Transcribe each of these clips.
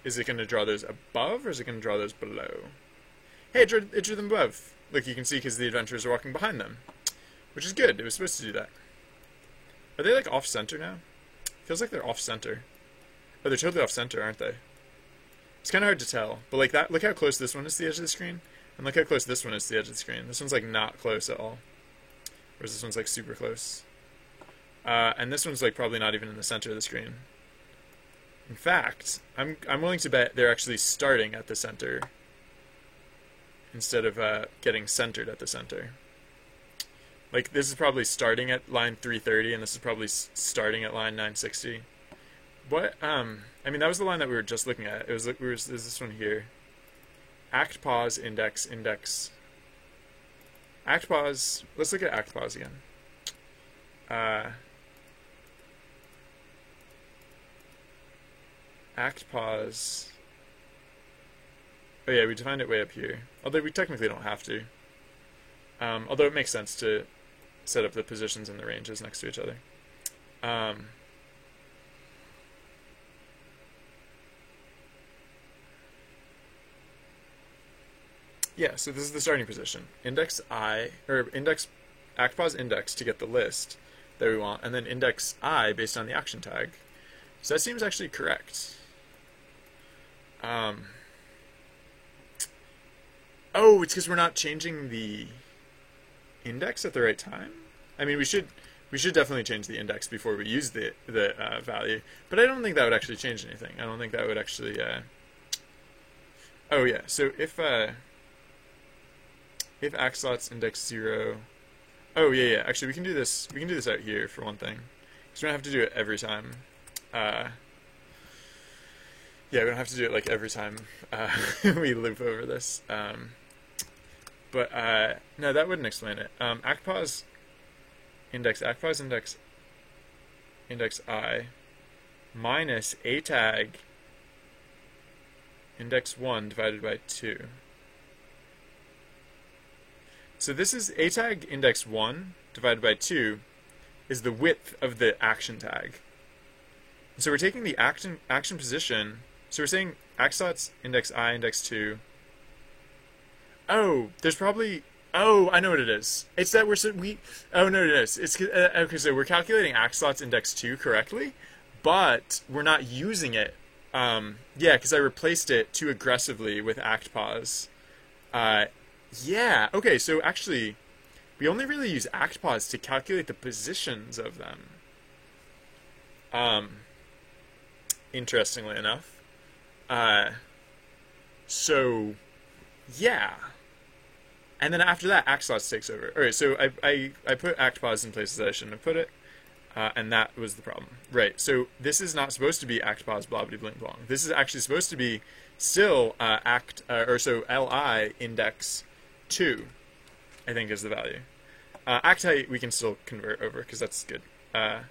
is it going to draw those above, or is it going to draw those below? Hey, it drew them above. Look, you can see because the adventurers are walking behind them, which is good. It was supposed to do that. Are they like off center now? Feels like they're off center. Oh, they're totally off center, aren't they? It's kind of hard to tell, but like that. Look how close this one is to the edge of the screen, and look how close this one is to the edge of the screen. This one's like not close at all, whereas this one's like super close. And this one's like probably not even in the center of the screen. In fact, I'm willing to bet they're actually starting at the center instead of getting centered at the center. Like this is probably starting at line 330, and this is probably starting at line 960. What? I mean, that was the line that we were just looking at. It was there's this one here. Act pause index index. Act pause. Let's look at act pause again. Act pause. Oh yeah, we defined it way up here. Although we technically don't have to. Although it makes sense to set up the positions and the ranges next to each other. Yeah, so this is the starting position. Index I, or index, act pause index to get the list that we want, and then index I based on the action tag. So that seems actually correct. Oh, it's because we're not changing the index at the right time? I mean, we should definitely change the index before we use the value, but I don't think that would actually change anything. I don't think that would actually... Oh yeah, so if axlots index 0... Oh yeah, actually we can do this out here for one thing. Because we don't have to do it every time. Yeah, we don't have to do it like every time we loop over this. But no, that wouldn't explain it. Act pause index I minus a tag index 1 divided by 2. So this is a tag index 1 divided by 2 is the width of the action tag. So we're taking the action position. So we're saying axlots index I index 2. Oh, there's probably... Oh, I know what it is. It's that Oh, no, it is. It's okay. So we're calculating axlots index 2 correctly, but we're not using it. Yeah, because I replaced it too aggressively with act pause. Yeah. Okay. So actually, we only really use act pause to calculate the positions of them. Interestingly enough. So, yeah. And then after that, axlots takes over. All right, so I put act pause in places that I shouldn't have put it, and that was the problem. Right, so this is not supposed to be act pause blobbity blink blong. This is actually supposed to be still li index 2, I think is the value. Act height we can still convert over because that's good. But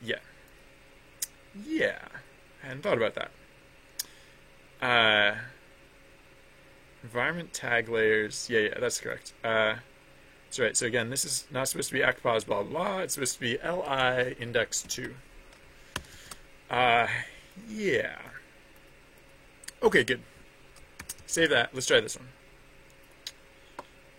yeah. Yeah, I hadn't thought about that. Environment tag layers. Yeah, that's correct. That's right. So again, this is not supposed to be act pause blah blah. It's supposed to be li index 2. Yeah. Okay, good. Save that. Let's try this one.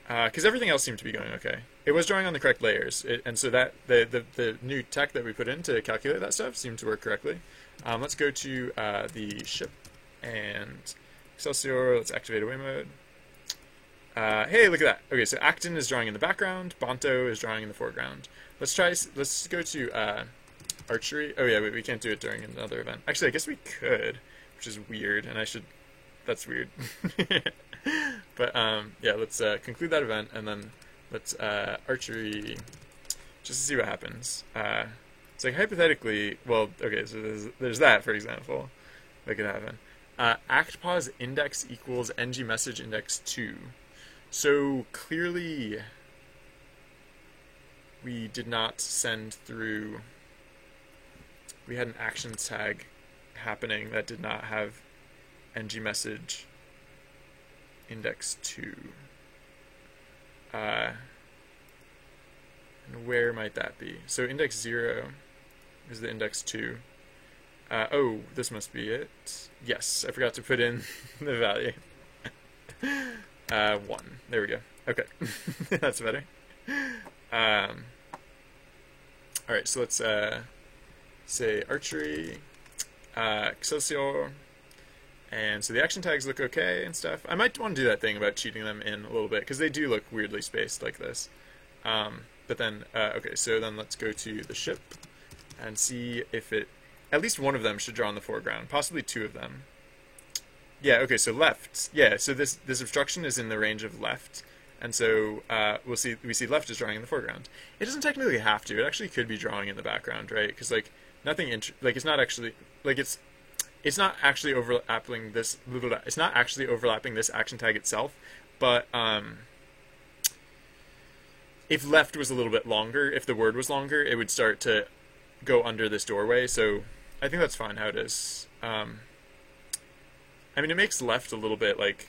Because everything else seemed to be going okay. It was drawing on the correct layers, and so that the new tech that we put in to calculate that stuff seemed to work correctly. Let's go to the ship and Excelsior. Let's activate away mode. Hey, look at that. Okay, so Acton is drawing in the background. Bonto is drawing in the foreground. Let's go to archery. Oh yeah, we can't do it during another event. Actually, I guess we could, which is weird, and that's weird. But yeah, let's conclude that event, and then let's archery just to see what happens. It's like hypothetically, well, okay, so there's that, for example, that could happen. Act pause index equals ng message index 2. So clearly we did not send through, we had an action tag happening that did not have ng message index 2. And where might that be? So index 0 is the index 2. Oh, this must be it. Yes, I forgot to put in the value. 1. There we go. Okay. That's better. Um, Alright, so let's say archery, Excelsior, and so the action tags look okay and stuff. I might want to do that thing about cheating them in a little bit, because they do look weirdly spaced like this. But then, okay, so then let's go to the ship and see if it, at least one of them should draw in the foreground, possibly 2 of them. Yeah, okay, so left. Yeah, so this obstruction is in the range of left, and so we see left is drawing in the foreground. It doesn't technically have to. It actually could be drawing in the background, right? Because like nothing, it's not actually like it's not actually overlapping this. It's not actually overlapping this action tag itself, but if left was a little bit longer, if the word was longer, it would start to go under this doorway. So I think that's fine how it is. I mean, it makes left a little bit like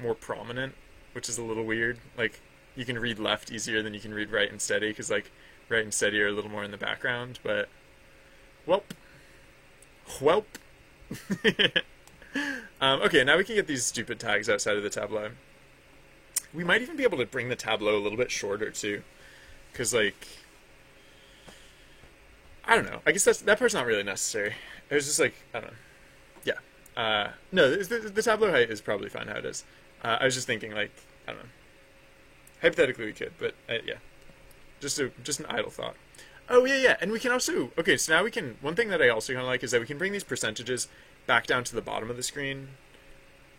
more prominent, which is a little weird. Like you can read left easier than you can read right and steady, because like right and steady are a little more in the background. But whelp. Okay, now we can get these stupid tags outside of the tableau. We might even be able to bring the tableau a little bit shorter too, because like I don't know. I guess that part's not really necessary. It was just like I don't know. Yeah. No, the tableau height is probably fine how it is. I was just thinking like I don't know. Hypothetically we could, but yeah, just an idle thought. Oh yeah, and we can also okay. So now we can. One thing that I also kind of like is that we can bring these percentages back down to the bottom of the screen.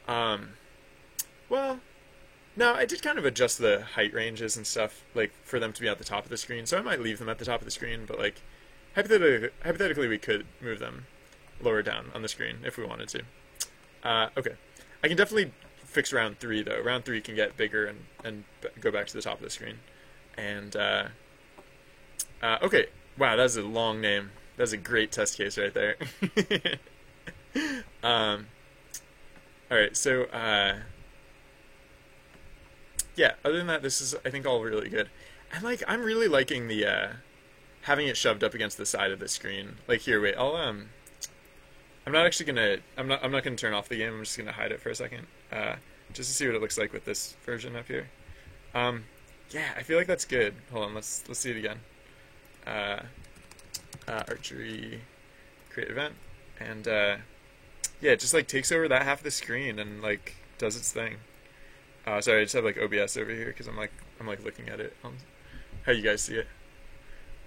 Well, no, I did kind of adjust the height ranges and stuff like for them to be at the top of the screen. So I might leave them at the top of the screen, but like hypothetically we could move them lower down on the screen if we wanted to. Okay, I can definitely fix round 3 though. Round 3 can get bigger and go back to the top of the screen. And okay, wow, that's a long name. That's a great test case right there. All right, so yeah. Other than that, this is I think all really good. And like I'm really liking the having it shoved up against the side of the screen. Like here, wait, I'm not actually gonna. I'm not gonna turn off the game. I'm just gonna hide it for a second, just to see what it looks like with this version up here. Yeah, I feel like that's good. Hold on, let's see it again. Archery, create event, and yeah, it just like takes over that half of the screen and like does its thing. Sorry, I just have like OBS over here because I'm like looking at it. How you guys see it?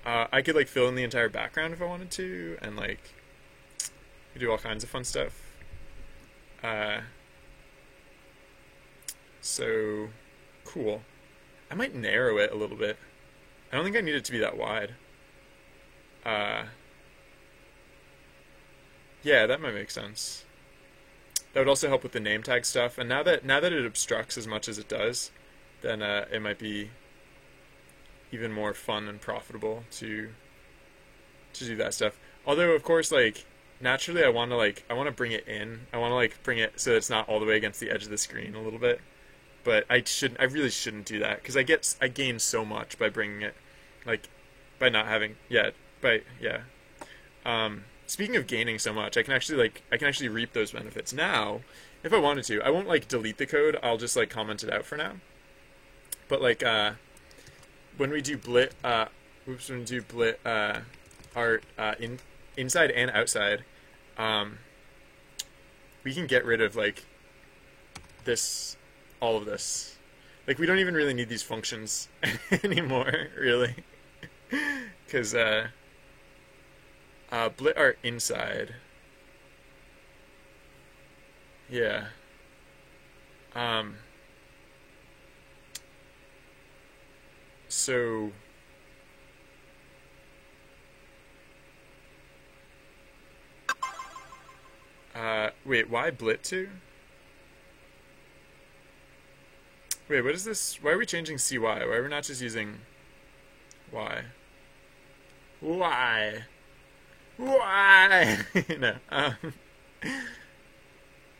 I could like fill in the entire background if I wanted to, and like do all kinds of fun stuff. So cool. I might narrow it a little bit. I don't think I need it to be that wide. Yeah, that might make sense. That would also help with the name tag stuff. And now that it obstructs as much as it does, then it might be even more fun and profitable to do that stuff. Although, of course, like naturally, I want to bring it in. I want to like bring it so it's not all the way against the edge of the screen a little bit. But I really shouldn't do that because I gain so much by bringing it, like, by not having speaking of gaining so much, I can actually reap those benefits now, if I wanted to. I won't like delete the code. I'll just like comment it out for now. But like when we do blit art inside and outside, we can get rid of like all of this. Like we don't even really need these functions anymore, really, because blit art inside. Yeah. So wait, why blit 2? Wait, what is this? Why are we changing CY? Why are we not just using Y? Why? Why? No.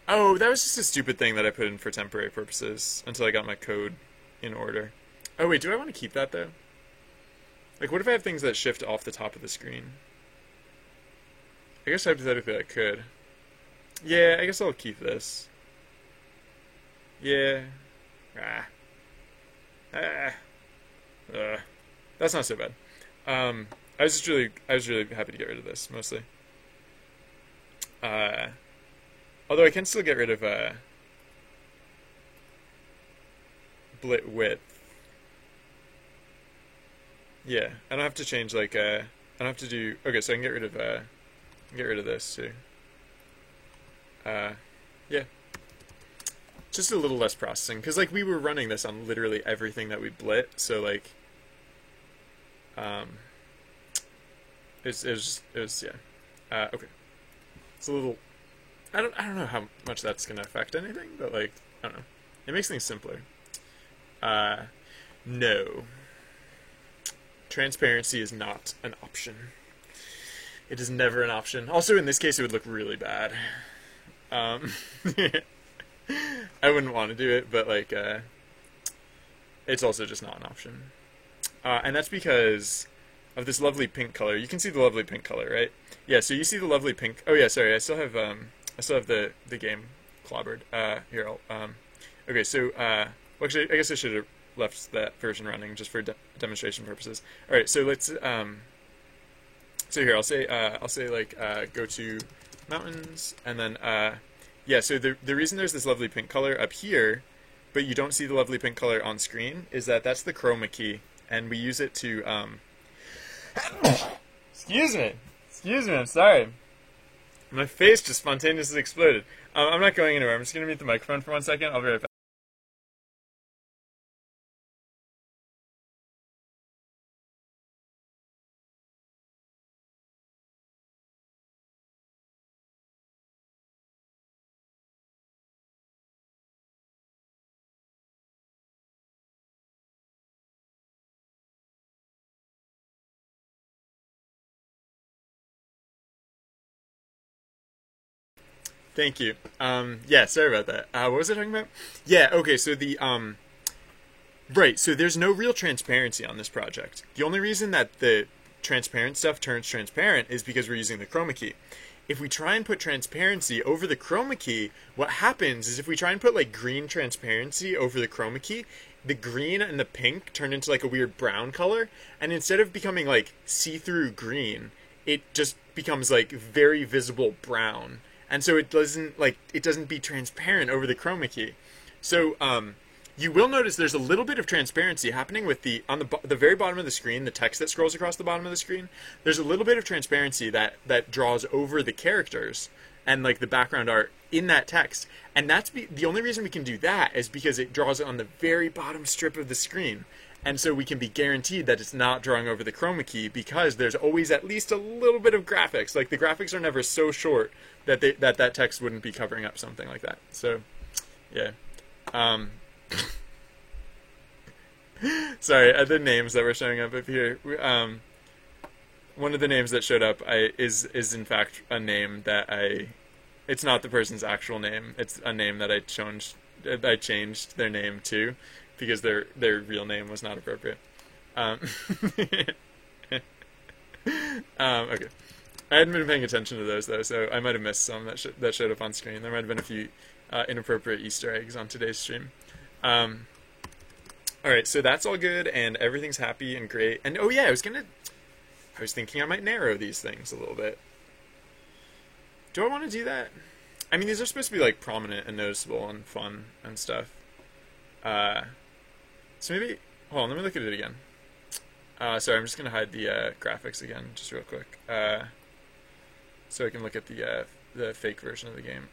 Oh, that was just a stupid thing that I put in for temporary purposes until I got my code in order. Oh wait, do I want to keep that though? Like, what if I have things that shift off the top of the screen? I guess hypothetically I could. Yeah, I guess I'll keep this. Yeah. Ah. Ah. That's not so bad. I was really happy to get rid of this mostly. Uh, Although I can still get rid of blit width. Yeah, I don't have to change like I don't have to do. Okay, so I can get rid of this too. Uh, yeah, just a little less processing because like we were running this on literally everything that we blit, so like um, it was yeah. Okay, it's a little. I don't know how much that's gonna affect anything, but like I don't know. It makes things simpler. No. Transparency is not an option. It is never an option. Also, in this case, it would look really bad. Um, I wouldn't want to do it, but like, it's also just not an option. And that's because of this lovely pink color. You can see the lovely pink color, right? Yeah. So you see the lovely pink. Oh yeah. Sorry, I still have the game clobbered. Here, okay. So well, actually, I guess I should have left that version running just for demonstration purposes. All right. So let's so here I'll say like go to mountains, and then yeah. So the reason there's this lovely pink color up here, but you don't see the lovely pink color on screen, is that that's the chroma key, and we use it to excuse me, I'm sorry. My face just spontaneously exploded. I'm not going anywhere. I'm just gonna mute the microphone for 1 second. I'll be right back. Thank you. Yeah, sorry about that. What was I talking about? Yeah, okay, so right, so there's no real transparency on this project. The only reason that the transparent stuff turns transparent is because we're using the chroma key. If we try and put transparency over the chroma key, what happens is if we try and put like green transparency over the chroma key, the green and the pink turn into like a weird brown color, and instead of becoming like see-through green, it just becomes like very visible brown. And so it doesn't be transparent over the chroma key. So you will notice there's a little bit of transparency happening with on the very bottom of the screen, the text that scrolls across the bottom of the screen. There's a little bit of transparency that draws over the characters and like the background art in that text. And that's the only reason we can do that is because it draws it on the very bottom strip of the screen. And so we can be guaranteed that it's not drawing over the chroma key because there's always at least a little bit of graphics. Like the graphics are never so short that that text wouldn't be covering up something like that. So, yeah. Sorry, the names that were showing up here. One of the names that showed up is in fact a name that it's not the person's actual name. It's a name that I changed their name to because their real name was not appropriate. Okay. I hadn't been paying attention to those though, so I might have missed some that showed up on screen. There might have been a few inappropriate Easter eggs on today's stream. All right, so that's all good, and everything's happy and great. And oh yeah, I was thinking I might narrow these things a little bit. Do I want to do that? I mean, these are supposed to be like prominent and noticeable and fun and stuff. So maybe hold on, let me look at it again. Sorry, I'm just gonna hide the graphics again, just real quick, so I can look at the fake version of the game.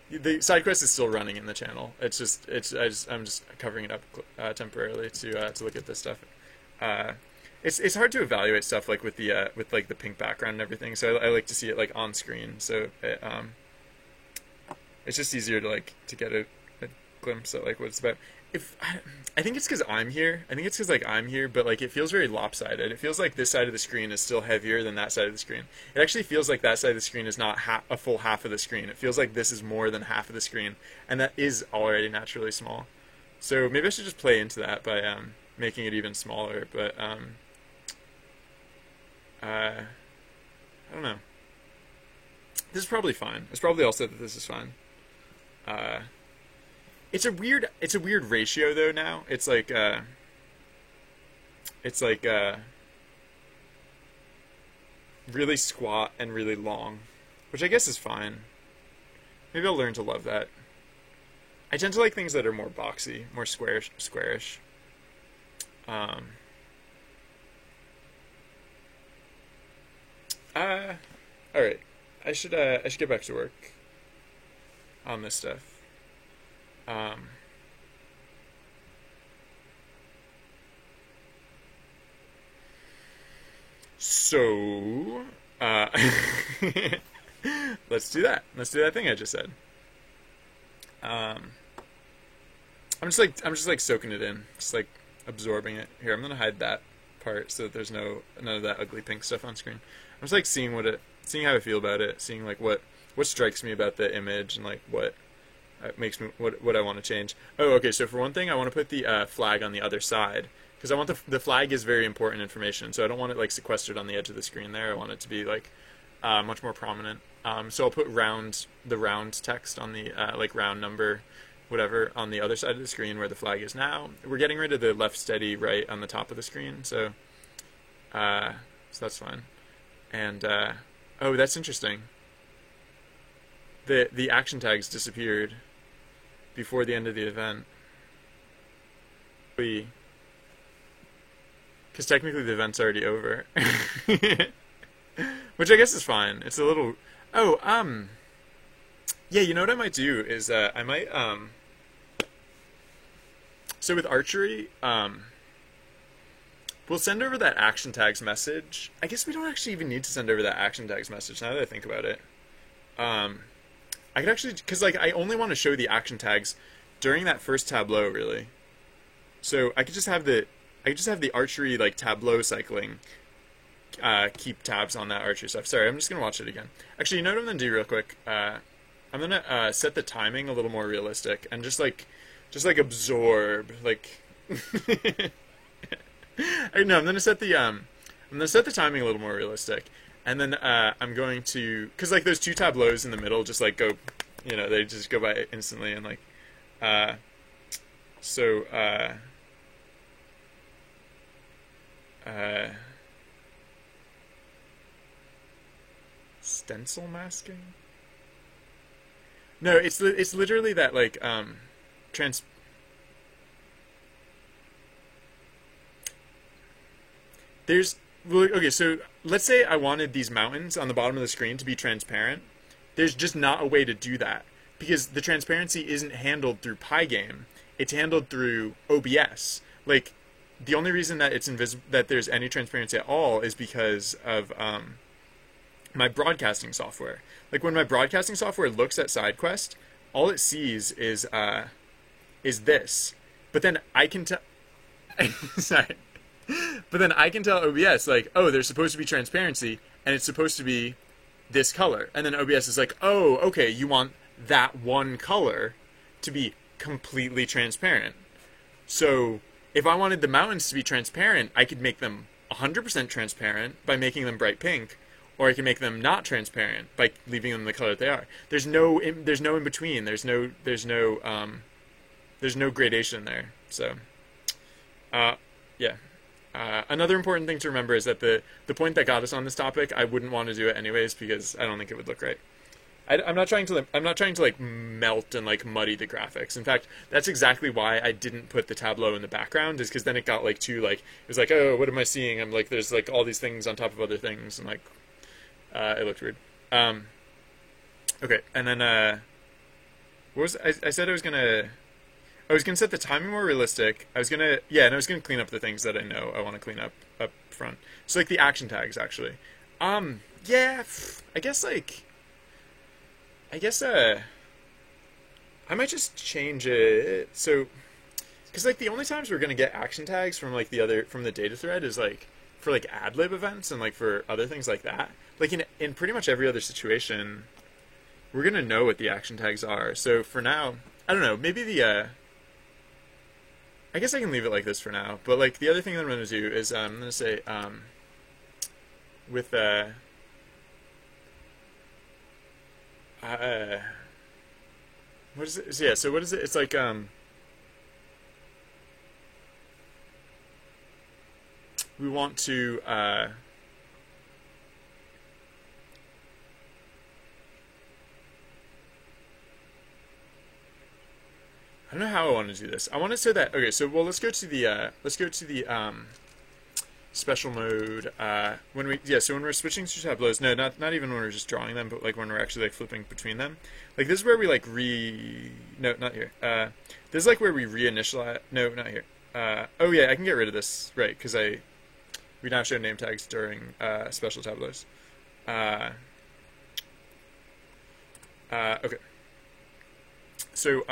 The side quest is still running in the channel. I'm just covering it up temporarily to look at this stuff. It's hard to evaluate stuff like with the pink background and everything. So I like to see it like on screen. So it's just easier to get a glimpse at like what it's about. I think it's because I'm here. I think it's because I'm here, but it feels very lopsided. It feels like this side of the screen is still heavier than that side of the screen. It actually feels like that side of the screen is not a full half of the screen. It feels like this is more than half of the screen, and that is already naturally small. So maybe I should just play into that by making it even smaller. But I don't know. This is probably fine. It's probably also that this is fine. Uh, it's a weird ratio though now. It's like really squat and really long, which I guess is fine. Maybe I'll learn to love that. I tend to like things that are more boxy, more squarish. Um, all right. I should get back to work on this stuff. Um, so, uh, let's do that. Let's do that thing I just said. Um, I'm just like soaking it in, just like absorbing it. Here, I'm gonna hide that part so that there's none of that ugly pink stuff on screen. I'm just like seeing how I feel about it, seeing like what strikes me about the image and like what makes me what I want to change. Oh, okay. So for one thing, I want to put the flag on the other side because I want the flag is very important information. So I don't want it like sequestered on the edge of the screen there. I want it to be like much more prominent. So I'll put the round text on the like round number, whatever, on the other side of the screen where the flag is now. We're getting rid of the left steady right on the top of the screen, so that's fine. And oh, that's interesting. The action tags disappeared before the end of the event. Because technically the event's already over. Which I guess is fine. It's a little... Oh, yeah, you know what I might do is I might... So with archery, we'll send over that action tags message. I guess we don't actually even need to send over that action tags message now that I think about it. I could actually... Because, like, I only want to show the action tags during that first tableau, really. So I could just have the archery, like, tableau cycling keep tabs on that archery stuff. Sorry, I'm just going to watch it again. Actually, you know what I'm going to do real quick? I'm going to set the timing a little more realistic and just absorb, like... No, I'm going to set the timing a little more realistic. And then I'm going to... Because, like, those two tableaus in the middle just, like, go... You know, they just go by instantly and, like... Stencil masking? No, it's literally that, like, okay, so let's say I wanted these mountains on the bottom of the screen to be transparent. There's just not a way to do that because the transparency isn't handled through Pygame. It's handled through OBS. Like, the only reason that it's that there's any transparency at all is because of my broadcasting software. Like, when my broadcasting software looks at SideQuest, all it sees is this. But then I can tell... Sorry. But then I can tell OBS, like, oh, there's supposed to be transparency, and it's supposed to be this color. And then OBS is like, oh, okay, you want that one color to be completely transparent. So if I wanted the mountains to be transparent, I could make them 100% transparent by making them bright pink, or I can make them not transparent by leaving them the color that they are. There's no in between. There's no gradation there. So, yeah. Another important thing to remember is that the point that got us on this topic, I wouldn't want to do it anyways because I don't think it would look right. I'm not trying to like melt and like muddy the graphics. In fact, that's exactly why I didn't put the tableau in the background, is because then it got like too like, it was like, oh, what am I seeing? I'm like, there's like all these things on top of other things, and like it looked weird. Okay, and then what was I said I was gonna set the timing more realistic. And I was gonna clean up the things that I know I want to clean up front. So like the action tags, actually. Yeah, I guess I might just change it. So, because like the only times we're gonna get action tags from like from the data thread is like for like ad lib events and like for other things like that. Like in pretty much every other situation, we're gonna know what the action tags are. So for now, I don't know. Maybe I guess I can leave it like this for now. But like the other thing that I'm gonna do is I'm gonna say with what is it? So, yeah, so what is it? It's like we want to I don't know how I want to do this. I want to say that okay. So well, let's go to the special mode when we so when we're switching to tableaus. No, not even when we're just drawing them, but like when we're actually like flipping between them. Like this is where we like no, not here. This is like where we reinitialize. No, not here. Oh yeah, I can get rid of this right because we now show name tags during special tableaus. Okay. So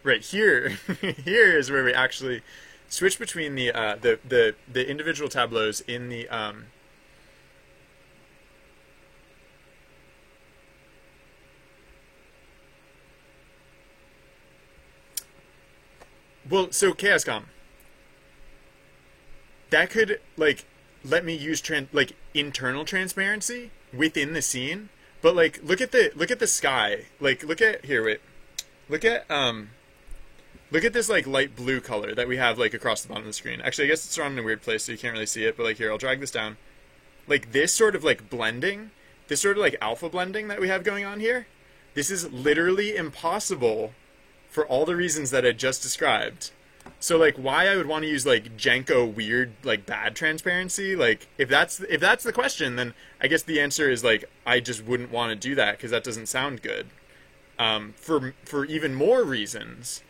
right here, here is where we actually switch between the individual tableaus in the well, so ChaosCom that could like let me use internal transparency within the scene, but like look at the sky, like look at here, wait, look at this like light blue color that we have like across the bottom of the screen. Actually, I guess it's drawn in a weird place so you can't really see it, but like here, I'll drag this down. Like this sort of like blending, this sort of like alpha blending that we have going on here, this is literally impossible for all the reasons that I just described. So like why I would want to use like Janko weird like bad transparency, like if that's the question, then I guess the answer is like I just wouldn't want to do that because that doesn't sound good. For even more reasons.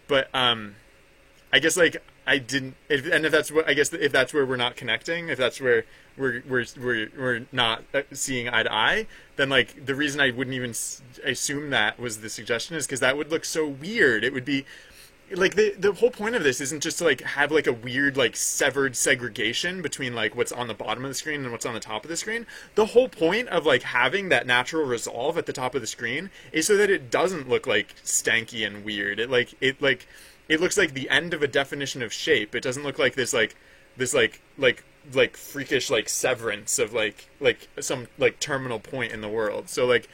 But I guess like I didn't, and if that's what I guess if that's where we're not connecting, if that's where we're not seeing eye to eye, then like the reason I wouldn't even assume that was the suggestion is because that would look so weird. It would be like the whole point of this isn't just to like have like a weird like severed segregation between like what's on the bottom of the screen and what's on the top of the screen. The whole point of like having that natural resolve at the top of the screen is so that it doesn't look like stanky and weird. It looks like the end of a definition of shape. It doesn't look like this freakish like severance of like some like terminal point in the world. So like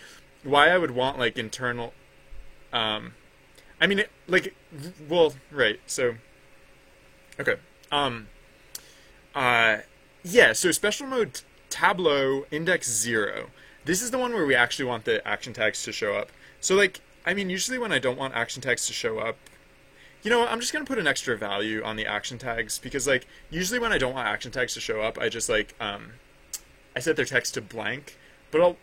why I would want like internal I mean, well, right, so, okay, yeah, so special mode Tableau index 0, this is the one where we actually want the action tags to show up. So, like, I mean, usually when I don't want action tags to show up, you know what, I'm just going to put an extra value on the action tags, because, like, usually when I don't want action tags to show up, I just, like, I set their text to blank, but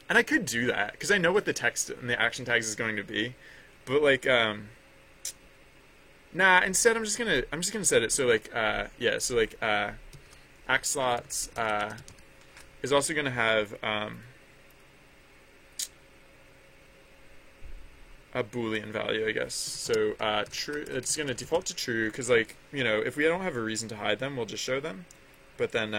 and I could do that, because I know what the text and the action tags is going to be. But like, nah. Instead, I'm just gonna set it so like, yeah. So like, axlots is also gonna have a Boolean value, I guess. So true. It's gonna default to true because like you know if we don't have a reason to hide them, we'll just show them. But then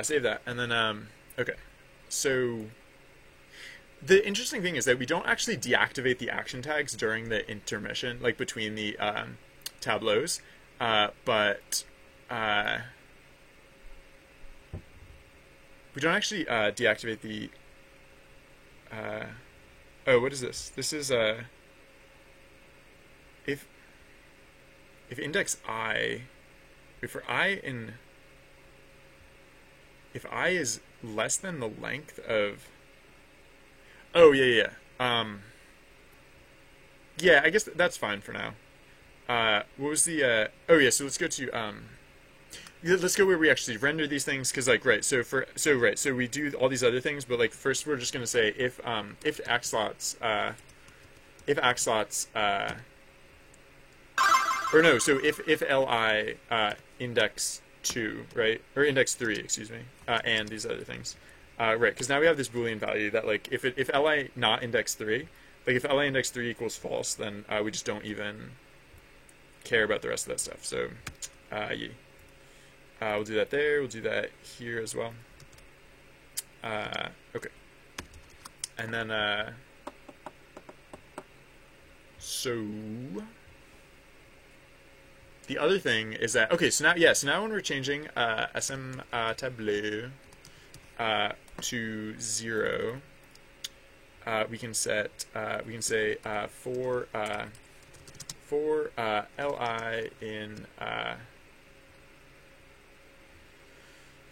save that and then okay, so the interesting thing is that we don't actually deactivate the action tags during the intermission, like between the tableaus, but we don't actually deactivate the. Oh, what is this? This is if index I, for I in. If I is less than the length of... Oh, yeah. Yeah, I guess that's fine for now. What was the... Oh, yeah, so let's go to... let's go where we actually render these things, because, like, right, so we do all these other things, but, like, first we're just going to say if axlots... or no, so if li index 2, right? Or index 3, excuse me, and these other things. Right, because now we have this Boolean value that, like, if li not index 3, like, if li index 3 equals false, then we just don't even care about the rest of that stuff. So, yeah. We'll do that there. We'll do that here as well. Okay. And then, so... the other thing is that, okay, so now, yeah, so now when we're changing SM Tableau to 0, we can set, we can say for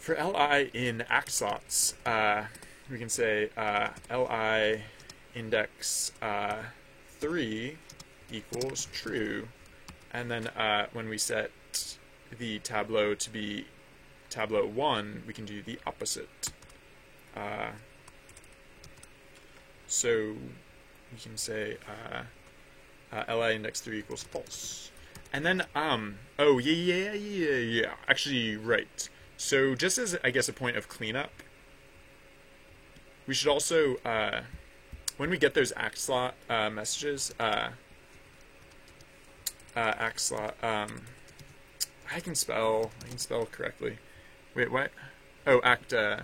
li in act slots, we can say li index 3 equals true, and then when we set the tableau to be tableau 1, we can do the opposite. So we can say li index 3 equals false. And then, oh, yeah. Actually, right. So just as, I guess, a point of cleanup, we should also, when we get those act slot messages, act slot, I can spell correctly. Wait, what? Oh, act, oh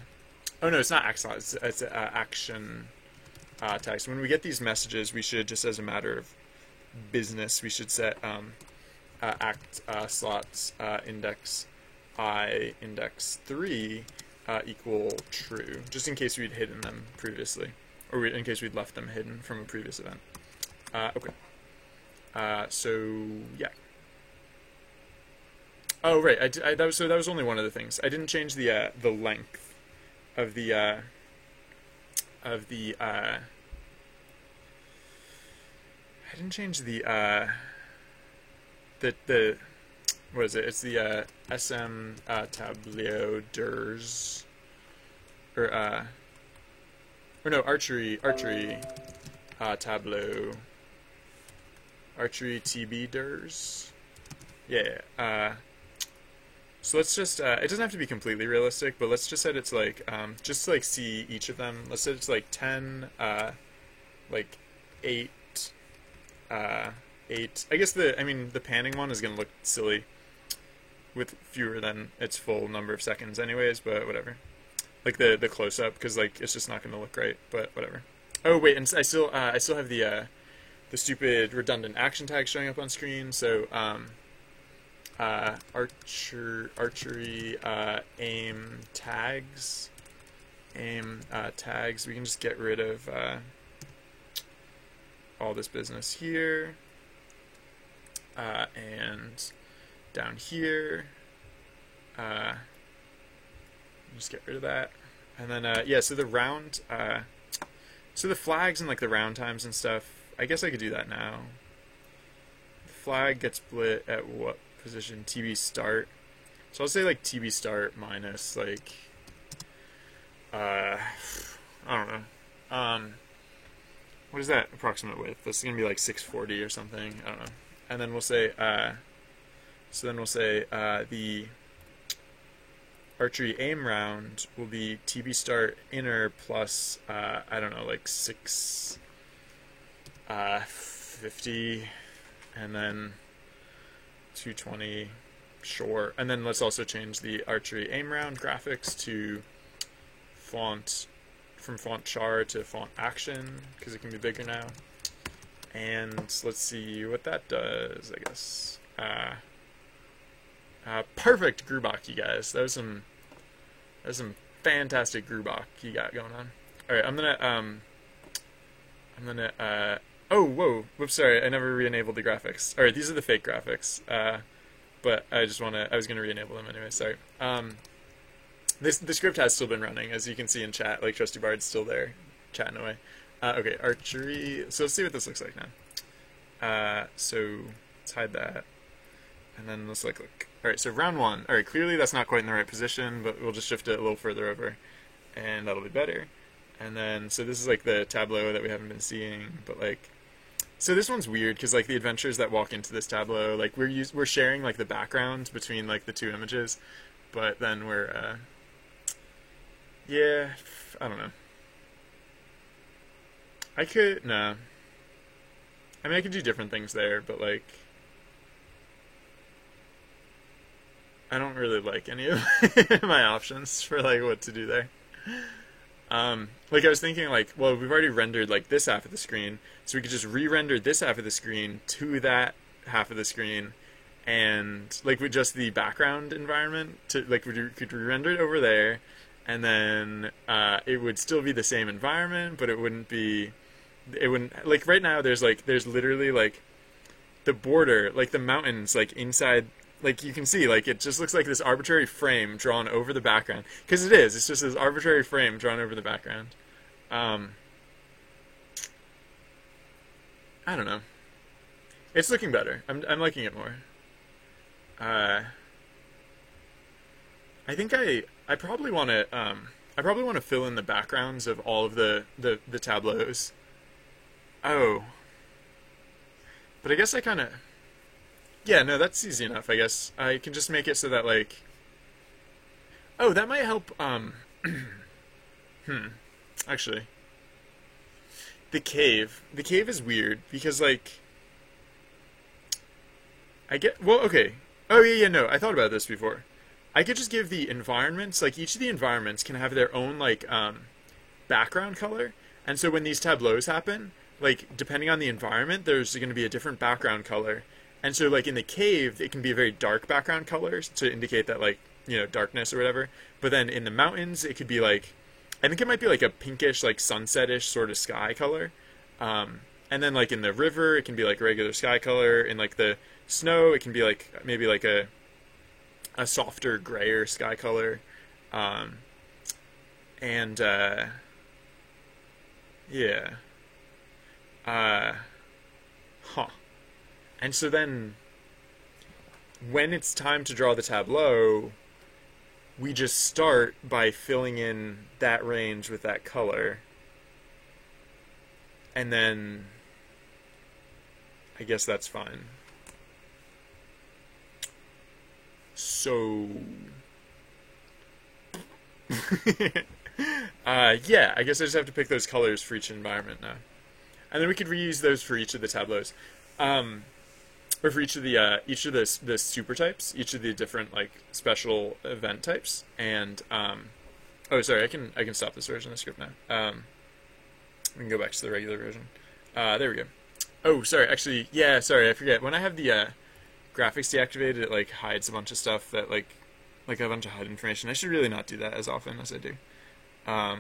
no, it's not act slot, it's action text. When we get these messages, we should, just as a matter of business, we should set act slots index I index 3 equal true, just in case we'd hidden them previously, or in case we'd left them hidden from a previous event. Okay. So yeah. Oh right, that was only one of the things. I didn't change the length of the I didn't change the what is it? It's the SM Tableau DIRS, or no, archery Tableau, archery TB DIRS. Yeah. So let's just it doesn't have to be completely realistic, but let's just set it's like just to like see each of them. Let's say it's like 10, like 8, 8. I guess the panning one is gonna look silly with fewer than its full number of seconds anyways, but whatever. Like the close up, because like it's just not gonna look right, but whatever. Oh wait, and I still have the stupid redundant action tag showing up on screen. So archery aim tags, tags. We can just get rid of all this business here, and down here, just get rid of that, and then yeah. So the round, so the flags and like the round times and stuff. I guess I could do that now. The flag gets split at what position? TB start. So I'll say like TB start minus like I don't know. What is that approximate width? This is gonna be like 640 or something. I don't know. And then we'll say the archery aim round will be TB start inner plus I don't know, like 650, and then 220 short. And then let's also change the archery aim round graphics to font, from font char to font action, because it can be bigger now. And let's see what that does, I guess. Perfect Grubach, you guys. That was some fantastic Grubach you got going on. Alright, I'm gonna oh, whoa, whoops, sorry, I never re-enabled the graphics. Alright, these are the fake graphics. But I was gonna re-enable them anyway, sorry. The script has still been running, as you can see in chat, like Trusty Bard's still there, chatting away. Okay, archery, so let's see what this looks like now. So, let's hide that. And then let's look. Alright, so round 1. Alright, clearly that's not quite in the right position, but we'll just shift it a little further over, and that'll be better. And then, so this is like the tableau that we haven't been seeing, but like, so this one's weird, because like the adventures that walk into this tableau, like we're sharing like the background between like the two images, but then we're, yeah, I don't know. I could, nah. I mean, I could do different things there, but like, I don't really like any of my options for like what to do there. Like I was thinking like, well, we've already rendered like this half of the screen, so we could just re-render this half of the screen to that half of the screen, and like with just the background environment to like could render it over there, and then it would still be the same environment, but it wouldn't be. It wouldn't like right now. There's literally like the border, like the mountains, like inside. Like you can see, like it just looks like this arbitrary frame drawn over the background. Because it is. It's just this arbitrary frame drawn over the background. I don't know. It's looking better. I'm liking it more. I think I probably want to fill in the backgrounds of all of the tableaus. Oh, but I guess I kind of. Yeah, no, that's easy enough, I guess. I can just make it so that, like... Oh, that might help, Actually. The cave. The cave is weird, because, like... Well, okay. Oh, yeah, no, I thought about this before. I could just give the environments, like, each of the environments can have their own, like, background color. And so when these tableaus happen, like, depending on the environment, there's going to be a different background color. And so, like, in the cave, it can be a very dark background color to indicate that, like, darkness or whatever. But then in the mountains, it could be, like, I think it might be, like, a pinkish, like, sunsetish sort of sky color. And then, like, in the river, it can be, like, regular sky color. In, like, the snow, it can be, like, maybe, like, a softer, grayer sky color. Yeah. And so then, when it's time to draw the tableau, we just start by filling in that range with that color. And then, I guess that's fine. So, yeah, I guess I just have to pick those colors for each environment now. And then we could reuse those for each of the tableaus. Or for each of the super types, each of the different like special event types, and oh sorry, I can stop this version of the script now. We can go back to the regular version. There we go. Oh sorry, actually yeah, sorry, I forget. When I have the graphics deactivated, it like hides a bunch of stuff that like a bunch of HUD information. I should really not do that as often as I do. I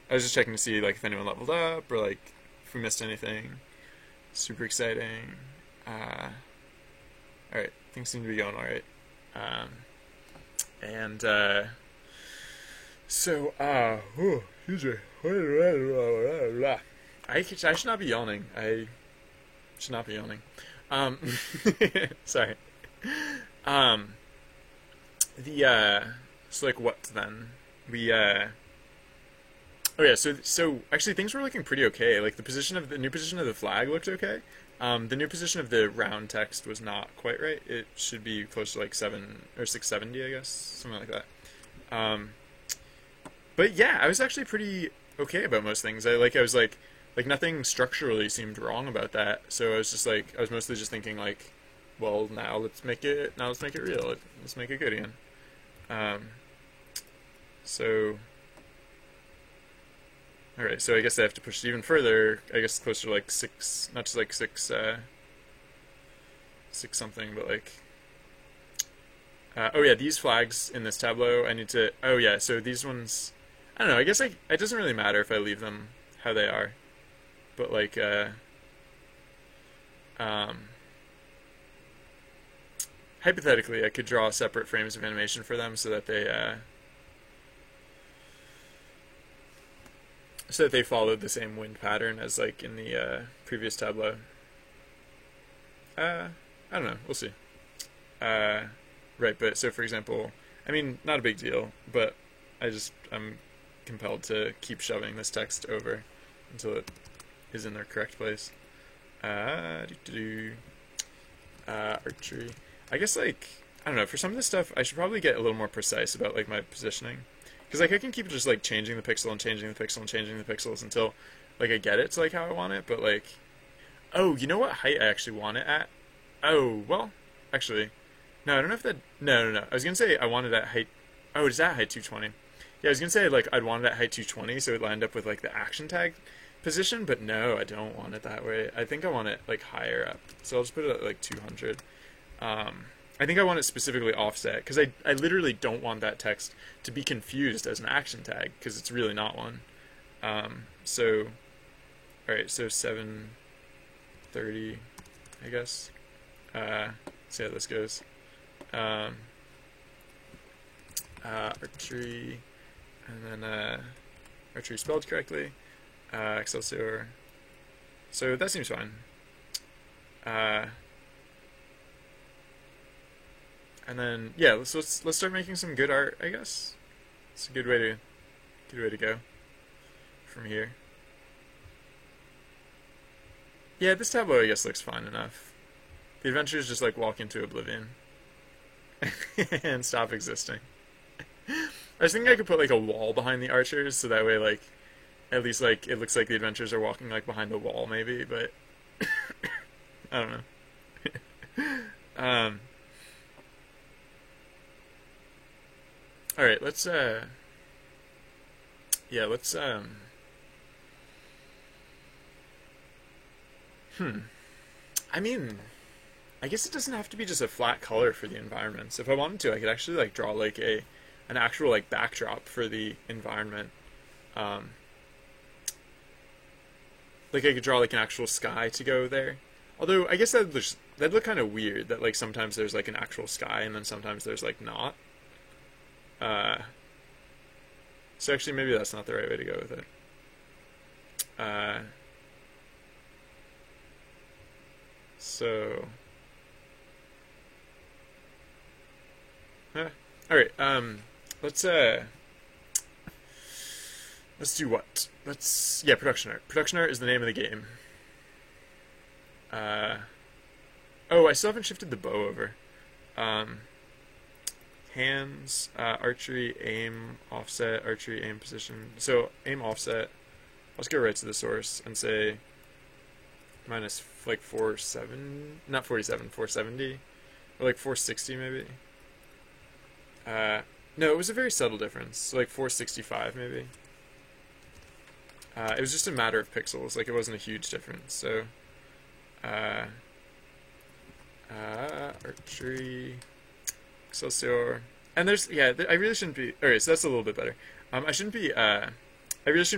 was just checking to see like if anyone leveled up or like if we missed anything. Super exciting. Alright, things seem to be going alright. Excuse me. I should not be yawning. I should not be yawning. Sorry. So like what then? Oh yeah, so actually things were looking pretty okay. Like the new position of the flag looked okay. The new position of the round text was not quite right. It should be close to like 7 or 670, I guess, something like that. But yeah, I was actually pretty okay about most things. I was like nothing structurally seemed wrong about that. So I was mostly just thinking like, well, now let's make it real. Let's make it good again. So. Alright, so I guess I have to push it even further, I guess closer to like 6, not just like 6 something, but like, oh yeah, these flags in this tableau, I need to, oh yeah, so these ones, I don't know, I guess it doesn't really matter if I leave them how they are, but like, hypothetically, I could draw separate frames of animation for them so that they followed the same wind pattern as like in the previous tableau. I don't know. We'll see. Right, but so for example, I mean, not a big deal, but I'm compelled to keep shoving this text over until it is in their correct place. Archery. I guess like, I don't know, for some of this stuff, I should probably get a little more precise about like my positioning. Because like I can keep just like changing the pixel and changing the pixel and changing the pixels until like I get it to like how I want it, but like, oh, you know what height I actually want it at? Oh, well, actually, no, I don't know if that, no. I was gonna say I want it at height, oh, it's at height 220. Yeah, I was gonna say like I'd want it at height 220 so it lined up with like the action tag position, but no, I don't want it that way. I think I want it like higher up, so I'll just put it at like 200. I think I want it specifically offset because I literally don't want that text to be confused as an action tag because it's really not one. So, all right, so 730, I guess. See how this goes. Archery, and then archery spelled correctly. Excelsior. So that seems fine. And then yeah, let's start making some good art. I guess it's a good way to go from here. Yeah, this tableau I guess looks fine enough. The adventures just like walk into oblivion and stop existing. I was thinking I could put like a wall behind the archers so that way like at least like it looks like the adventures are walking like behind a wall maybe, but I don't know. All right, let's yeah, let's I mean, I guess it doesn't have to be just a flat color for the environments. If I wanted to, I could actually like draw like an actual like backdrop for the environment. Like I could draw like an actual sky to go there. Although I guess that'd look kind of weird that like sometimes there's like an actual sky and then sometimes there's like not. So actually maybe that's not the right way to go with it. So all right, let's do what? Yeah, production art. Production art is the name of the game. Oh, I still haven't shifted the bow over. Hands, archery, aim, offset, archery, aim, position. So aim, offset. Let's go right to the source and say minus like 470, or like 460 maybe. No, it was a very subtle difference. So like 465 maybe. It was just a matter of pixels. Like it wasn't a huge difference. So, archery, Excelsior, and there's I really shouldn't be. Alright, so that's a little bit better. I really shouldn't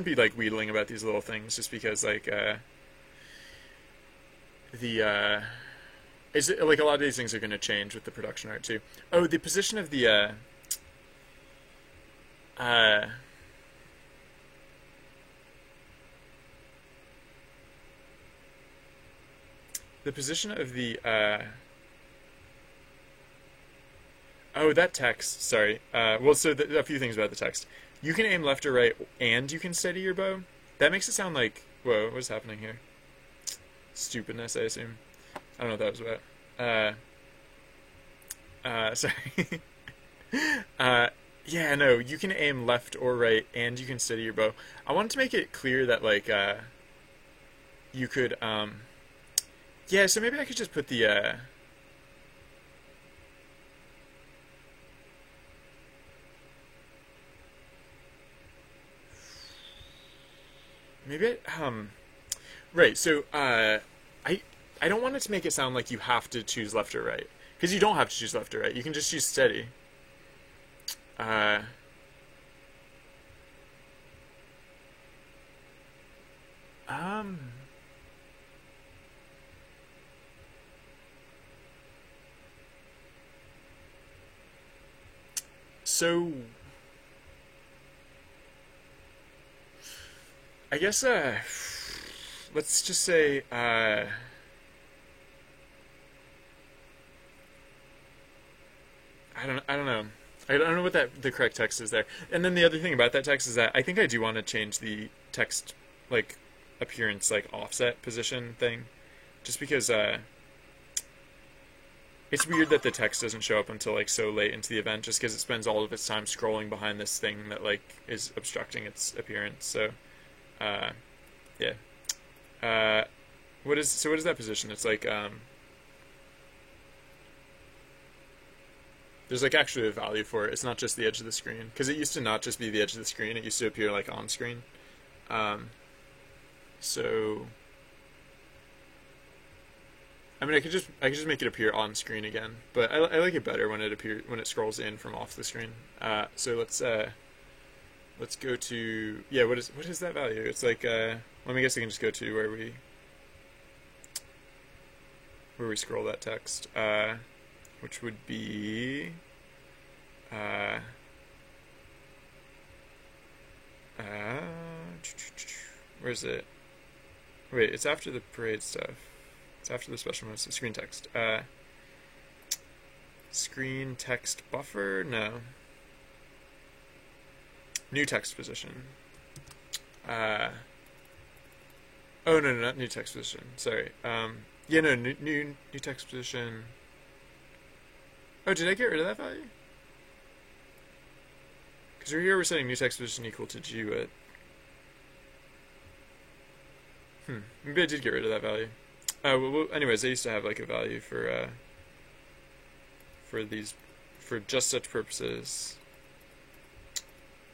be like wheedling about these little things just because like is it like a lot of these things are going to change with the production art too. Oh, the position of the position of the oh, that text, sorry. Well, so a few things about the text. You can aim left or right, and you can steady your bow. That makes it sound like, whoa, what's happening here? Stupidness, I assume. I don't know what that was about. Sorry. Yeah, no, you can aim left or right, and you can steady your bow. I wanted to make it clear that, like, you could, yeah, so maybe I could just put the, maybe right, so, I don't want it to make it sound like you have to choose left or right. Because you don't have to choose left or right. You can just choose steady. So I guess let's just say I don't know. I don't know what the correct text is there. And then the other thing about that text is that I think I do want to change the text like appearance like offset position thing, just because it's weird that the text doesn't show up until like so late into the event, just because it spends all of its time scrolling behind this thing that like is obstructing its appearance. So, yeah. What is that position? It's like there's like actually a value for it. It's not just the edge of the screen, because it used to not just be the edge of the screen. It used to appear like on screen. So I mean, I could just make it appear on screen again, but I like it better when it scrolls in from off the screen. So let's go to, yeah. What is that value? It's like let me guess. I can just go to where we scroll that text, which would be uh, where is it? Wait, it's after the parade stuff. It's after the special modes. Screen text. Screen text buffer? No. New text position. Oh no, not new text position. Sorry. Yeah, no, new text position. Oh, did I get rid of that value? Because here we're setting new text position equal to GWidth. Maybe I did get rid of that value. Well, anyways, I used to have like a value for just such purposes.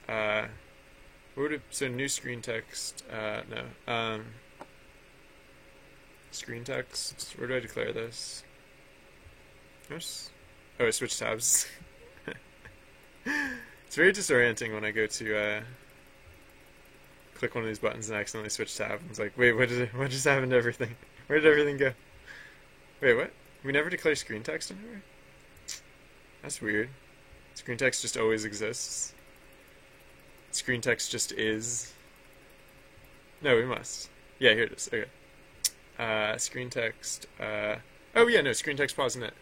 What would it, so new screen text? No. Screen text. Where do I declare this? Oops. Oh, I switched tabs. It's very disorienting when I go to click one of these buttons and accidentally switch tab. I was like, wait, what just happened to everything? Where did everything go? Wait, what? We never declare screen text anywhere? That's weird. Screen text just always exists. Screen text just is. No, we must. Yeah, here it is. Okay. Screen text. Oh yeah, no, screen text pause in it.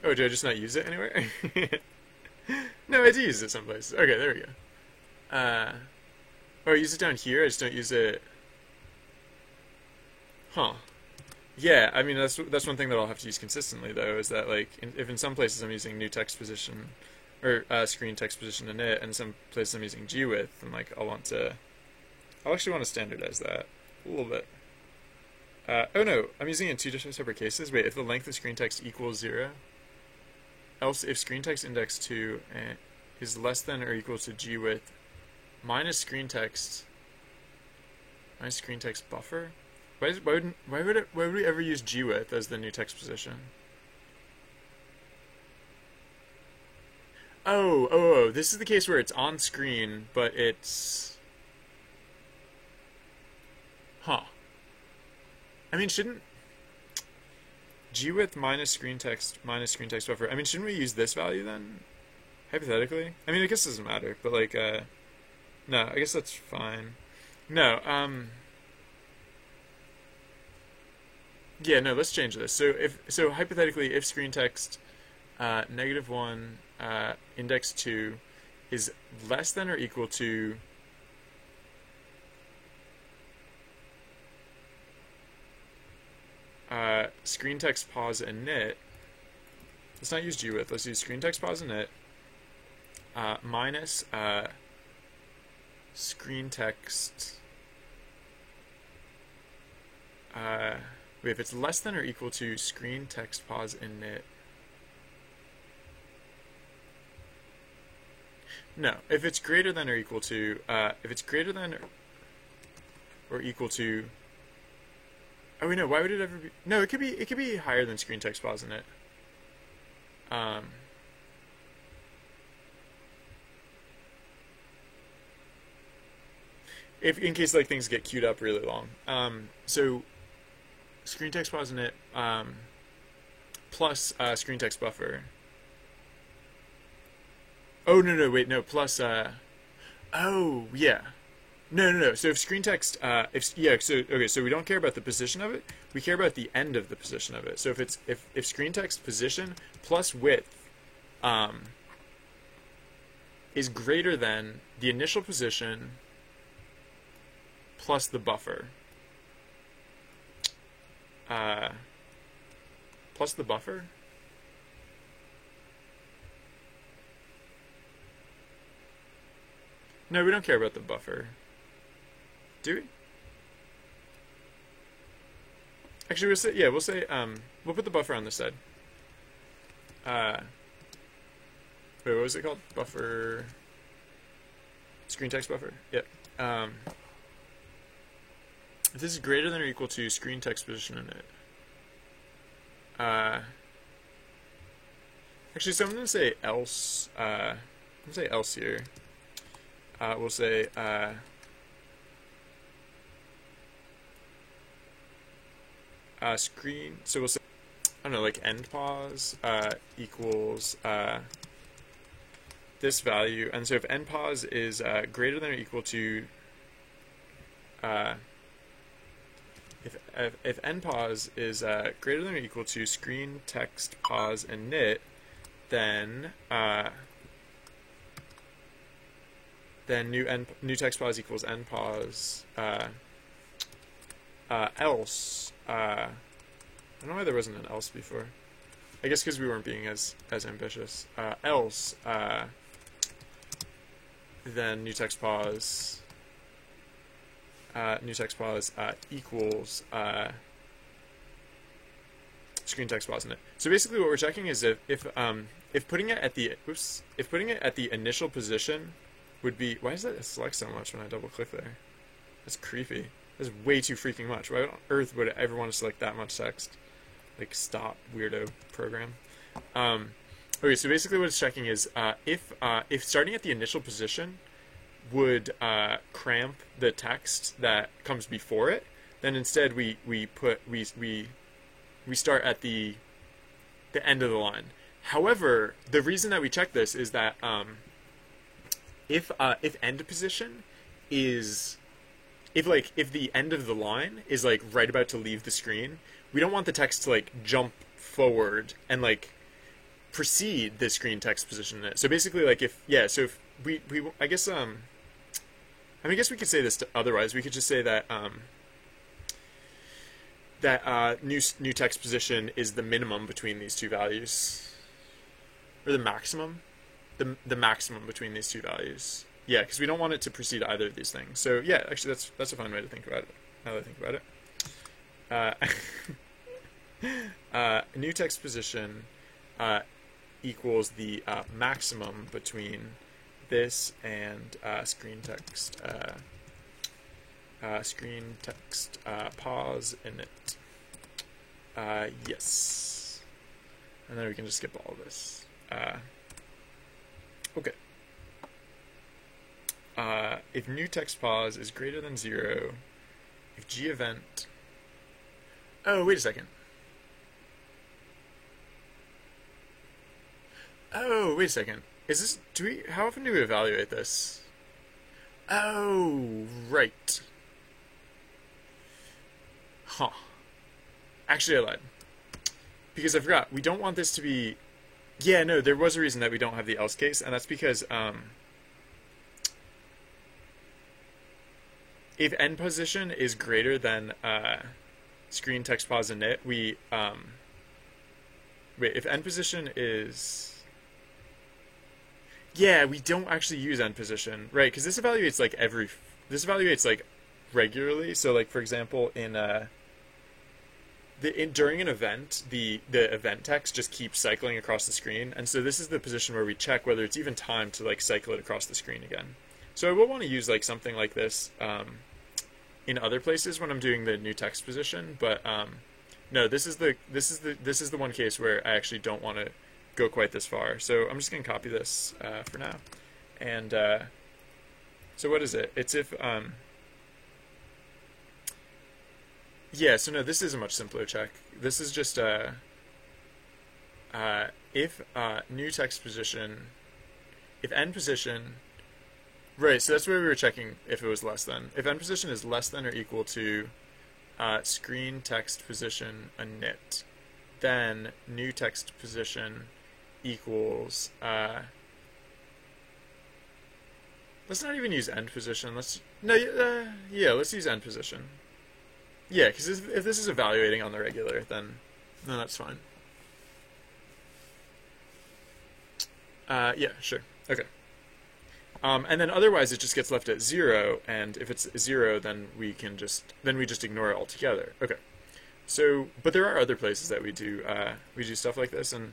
Oh, did I just not use it anywhere? No, I do use it someplace. Okay, there we go. Oh, I use it down here. I just don't use it. Huh. Yeah, I mean that's one thing that I'll have to use consistently though, is that like if in some places I'm using new text position or screen text position init, and some places I'm using GWidth, and like I'll actually want to standardize that a little bit. Oh no, I'm using it in two different separate cases. Wait, if the length of screen text equals 0, else if screen text index 2 is less than or equal to GWidth minus screen text buffer. Why would we ever use GWidth as the new text position? Oh, this is the case where it's on screen, but it's... Huh. I mean, shouldn't... GWidth minus screen text buffer. I mean, shouldn't we use this value then? Hypothetically? I mean, I guess it doesn't matter, but like, no, I guess that's fine. No, yeah, no, let's change this. So hypothetically, if screen text -1 index 2 is less than or equal to screen text pause init. Let's not use GWidth. Let's use screen text pause init minus screen text. Wait, if it's less than or equal to screen text pause init. No, if it's greater than or equal to, if it's greater than or equal to. Oh wait, no. Why would it ever be? No, it could be higher than screen text pause init. If in case like things get queued up really long. So screen text pause init plus screen text buffer. Oh no, wait, no, plus oh yeah. No. So if screen text so we don't care about the position of it. We care about the end of the position of it. So if screen text position plus width is greater than the initial position plus the buffer. Plus the buffer? No, we don't care about the buffer. Do we? Actually, we'll say we'll put the buffer on this side. Wait, what was it called? Buffer. Screen text buffer. Yep. If this is greater than or equal to screen text position init. Uh, actually, so I'm gonna say else. I'm gonna say else here. We'll say screen. So we'll say, I don't know, like end pause equals this value, and so if end pause is greater than or equal to if end pause is greater than or equal to screen text pause init, then new text pause equals end pause. Else, I don't know why there wasn't an else before. I guess because we weren't being as ambitious. Else, then new text pause equals screen text pause in it. So basically, what we're checking is if putting it at the initial position would be, why does that select so much when I double click there? That's creepy. That's way too freaking much. Why on earth would I ever want to select that much text? Like, stop, weirdo program. Okay, so basically what it's checking is if starting at the initial position would cramp the text that comes before it, then instead we start at the end of the line. However, the reason that we check this is that if end position is if the end of the line is like right about to leave the screen, we don't want the text to like jump forward and like precede the screen text position in it. So basically, like if we I guess I guess we could say this otherwise. We could just say that new text position is the minimum between these two values, or the maximum, the maximum between these two values. Yeah, because we don't want it to precede either of these things. So yeah, actually that's a fun way to think about it. Now that I think about it, new text position equals the maximum between this and screen text pause init. Yes, and then we can just skip all of this. Okay. If new text pause is greater than 0, if g event. Oh, wait a second. Oh, wait a second. Is this, how often do we evaluate this? Oh, right. Huh. Actually, I lied. Because I forgot, we don't want this to be, yeah, no, there was a reason that we don't have the else case, and that's because, if end position is greater than, screen text pause init, we, wait, if end position is, yeah, we don't actually use end position, right? Because this evaluates like regularly. So like for example, during an event, the event text just keeps cycling across the screen, and so this is the position where we check whether it's even time to like cycle it across the screen again. So I will want to use like something like this in other places when I'm doing the new text position, but no, this is the one case where I actually don't want to go quite this far. So I'm just going to copy this for now. And so what is it? It's if... yeah, so no, this is a much simpler check. This is just if new text position... If end position... Right, so that's where we were checking if it was less than. If end position is less than or equal to screen text position init, then new text position equals let's not even use end position. Let's use end position. Yeah, because if this is evaluating on the regular, then that's fine. Yeah, sure. Okay. And then otherwise it just gets left at 0, and if it's 0, then we just ignore it altogether. Okay. So, but there are other places that we do stuff like this, and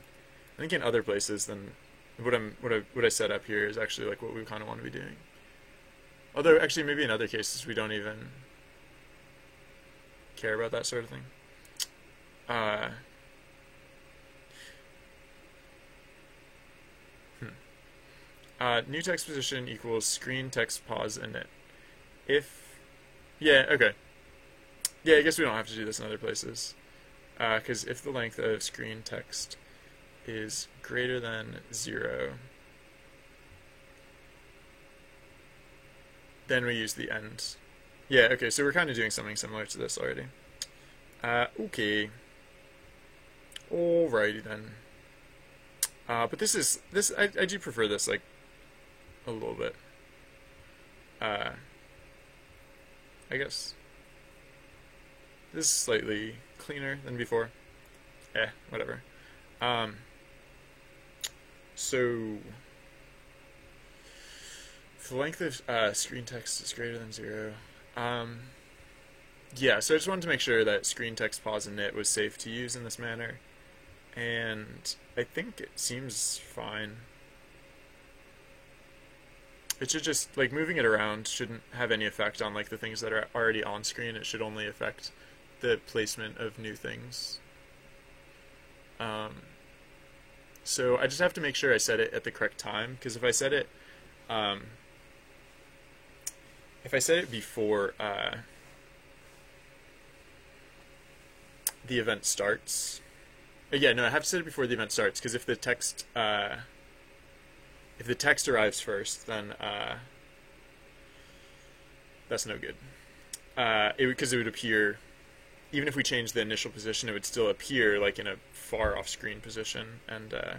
I think in other places than what I set up here is actually like what we kind of want to be doing. Although actually maybe in other cases we don't even care about that sort of thing. New text position equals screen text pause init. If, yeah, okay. Yeah, I guess we don't have to do this in other places. Because if the length of screen text is greater than 0, then we use the end. Yeah, okay, so we're kind of doing something similar to this already. Okay. Alrighty then. But I do prefer this, like, a little bit. I guess. This is slightly cleaner than before. Whatever. So, if the length of screen text is greater than 0, yeah, so I just wanted to make sure that screen text pause init was safe to use in this manner, and I think it seems fine. It should just, like, moving it around shouldn't have any effect on, like, the things that are already on screen. It should only affect the placement of new things. So I just have to make sure I set it at the correct time, because if I set it before the event starts, yeah, no, I have to set it before the event starts, because if the text arrives first, then that's no good. Because it would appear, even if we change the initial position, it would still appear like in a far off screen position, and it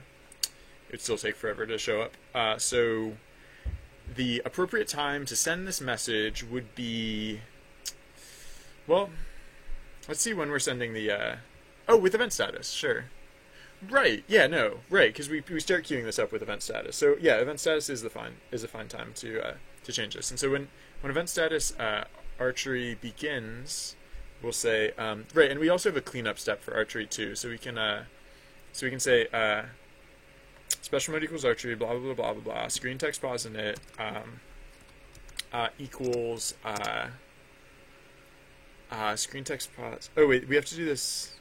would still take forever to show up. So the appropriate time to send this message would be, well, let's see when we're sending the, with event status, sure. Right, yeah, no, right, because we start queuing this up with event status. So yeah, event status is a fine time to change this. And so when event status archery begins, we'll say right, and we also have a cleanup step for archery too. So we can say special mode equals archery blah blah blah blah blah screen text pause init equals screen text pause. Oh wait, we have to do this.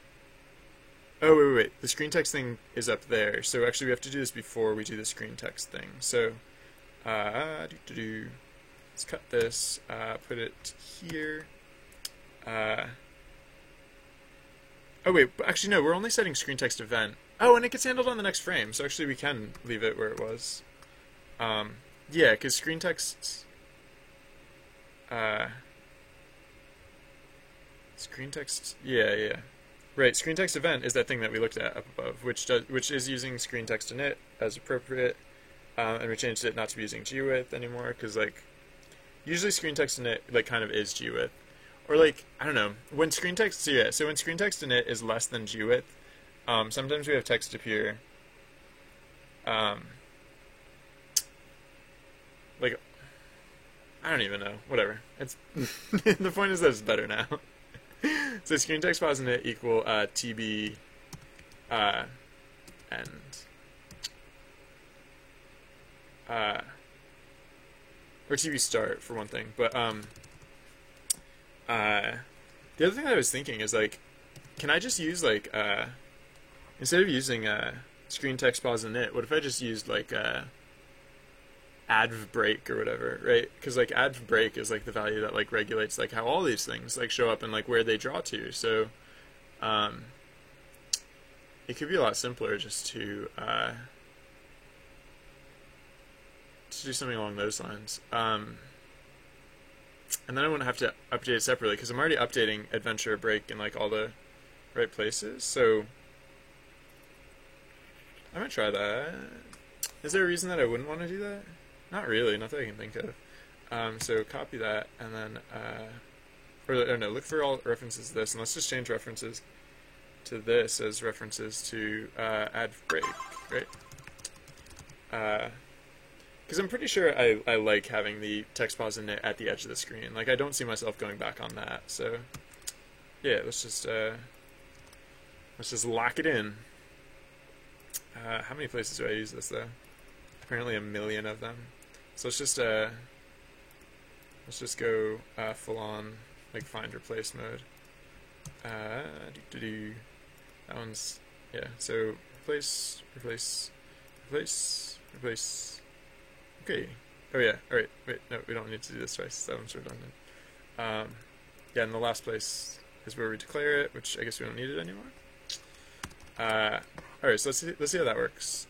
Oh, wait. The screen text thing is up there. So actually we have to do this before we do the screen text thing. So, let's cut this, put it here. Oh, wait. Actually, no, we're only setting screen text event. Oh, and it gets handled on the next frame. So actually we can leave it where it was. Yeah, because screen text... yeah. Right, screen text event is that thing that we looked at up above, which is using screen text init as appropriate, and we changed it not to be using gwidth anymore, because, like, usually screen text init, like, kind of is gwidth. Or, like, I don't know, when screen text, so when screen text init is less than gwidth, sometimes we have text appear, like, I don't even know, whatever. It's the point is that it's better now. So screen text pause init equal tb end. Or tb start for one thing. But the other thing that I was thinking is, like, can I just use, like, instead of using screen text pause init, what if I just used, like, adv break or whatever, right? Because, like, adv break is, like, the value that, like, regulates, like, how all these things, like, show up and, like, where they draw to. So it could be a lot simpler just to do something along those lines, and then I wouldn't have to update it separately, because I'm already updating adventure break in, like, all the right places. So I might try that. Is there a reason that I wouldn't want to do that? Not really, not that I can think of. So copy that, and then, or no, look for all references to this, and let's just change references to this as references to adv break, right? Because I'm pretty sure I like having the text pause init at the edge of the screen. Like, I don't see myself going back on that. So yeah, let's just lock it in. How many places do I use this though? Apparently a million of them. So let's just go full on, like, find replace mode. That one's, yeah. So replace. Okay. Oh yeah. All right. Wait. No, we don't need to do this twice. That one's redundant. Um, yeah, and the last place is where we declare it, which I guess we don't need it anymore. All right. So let's see how that works.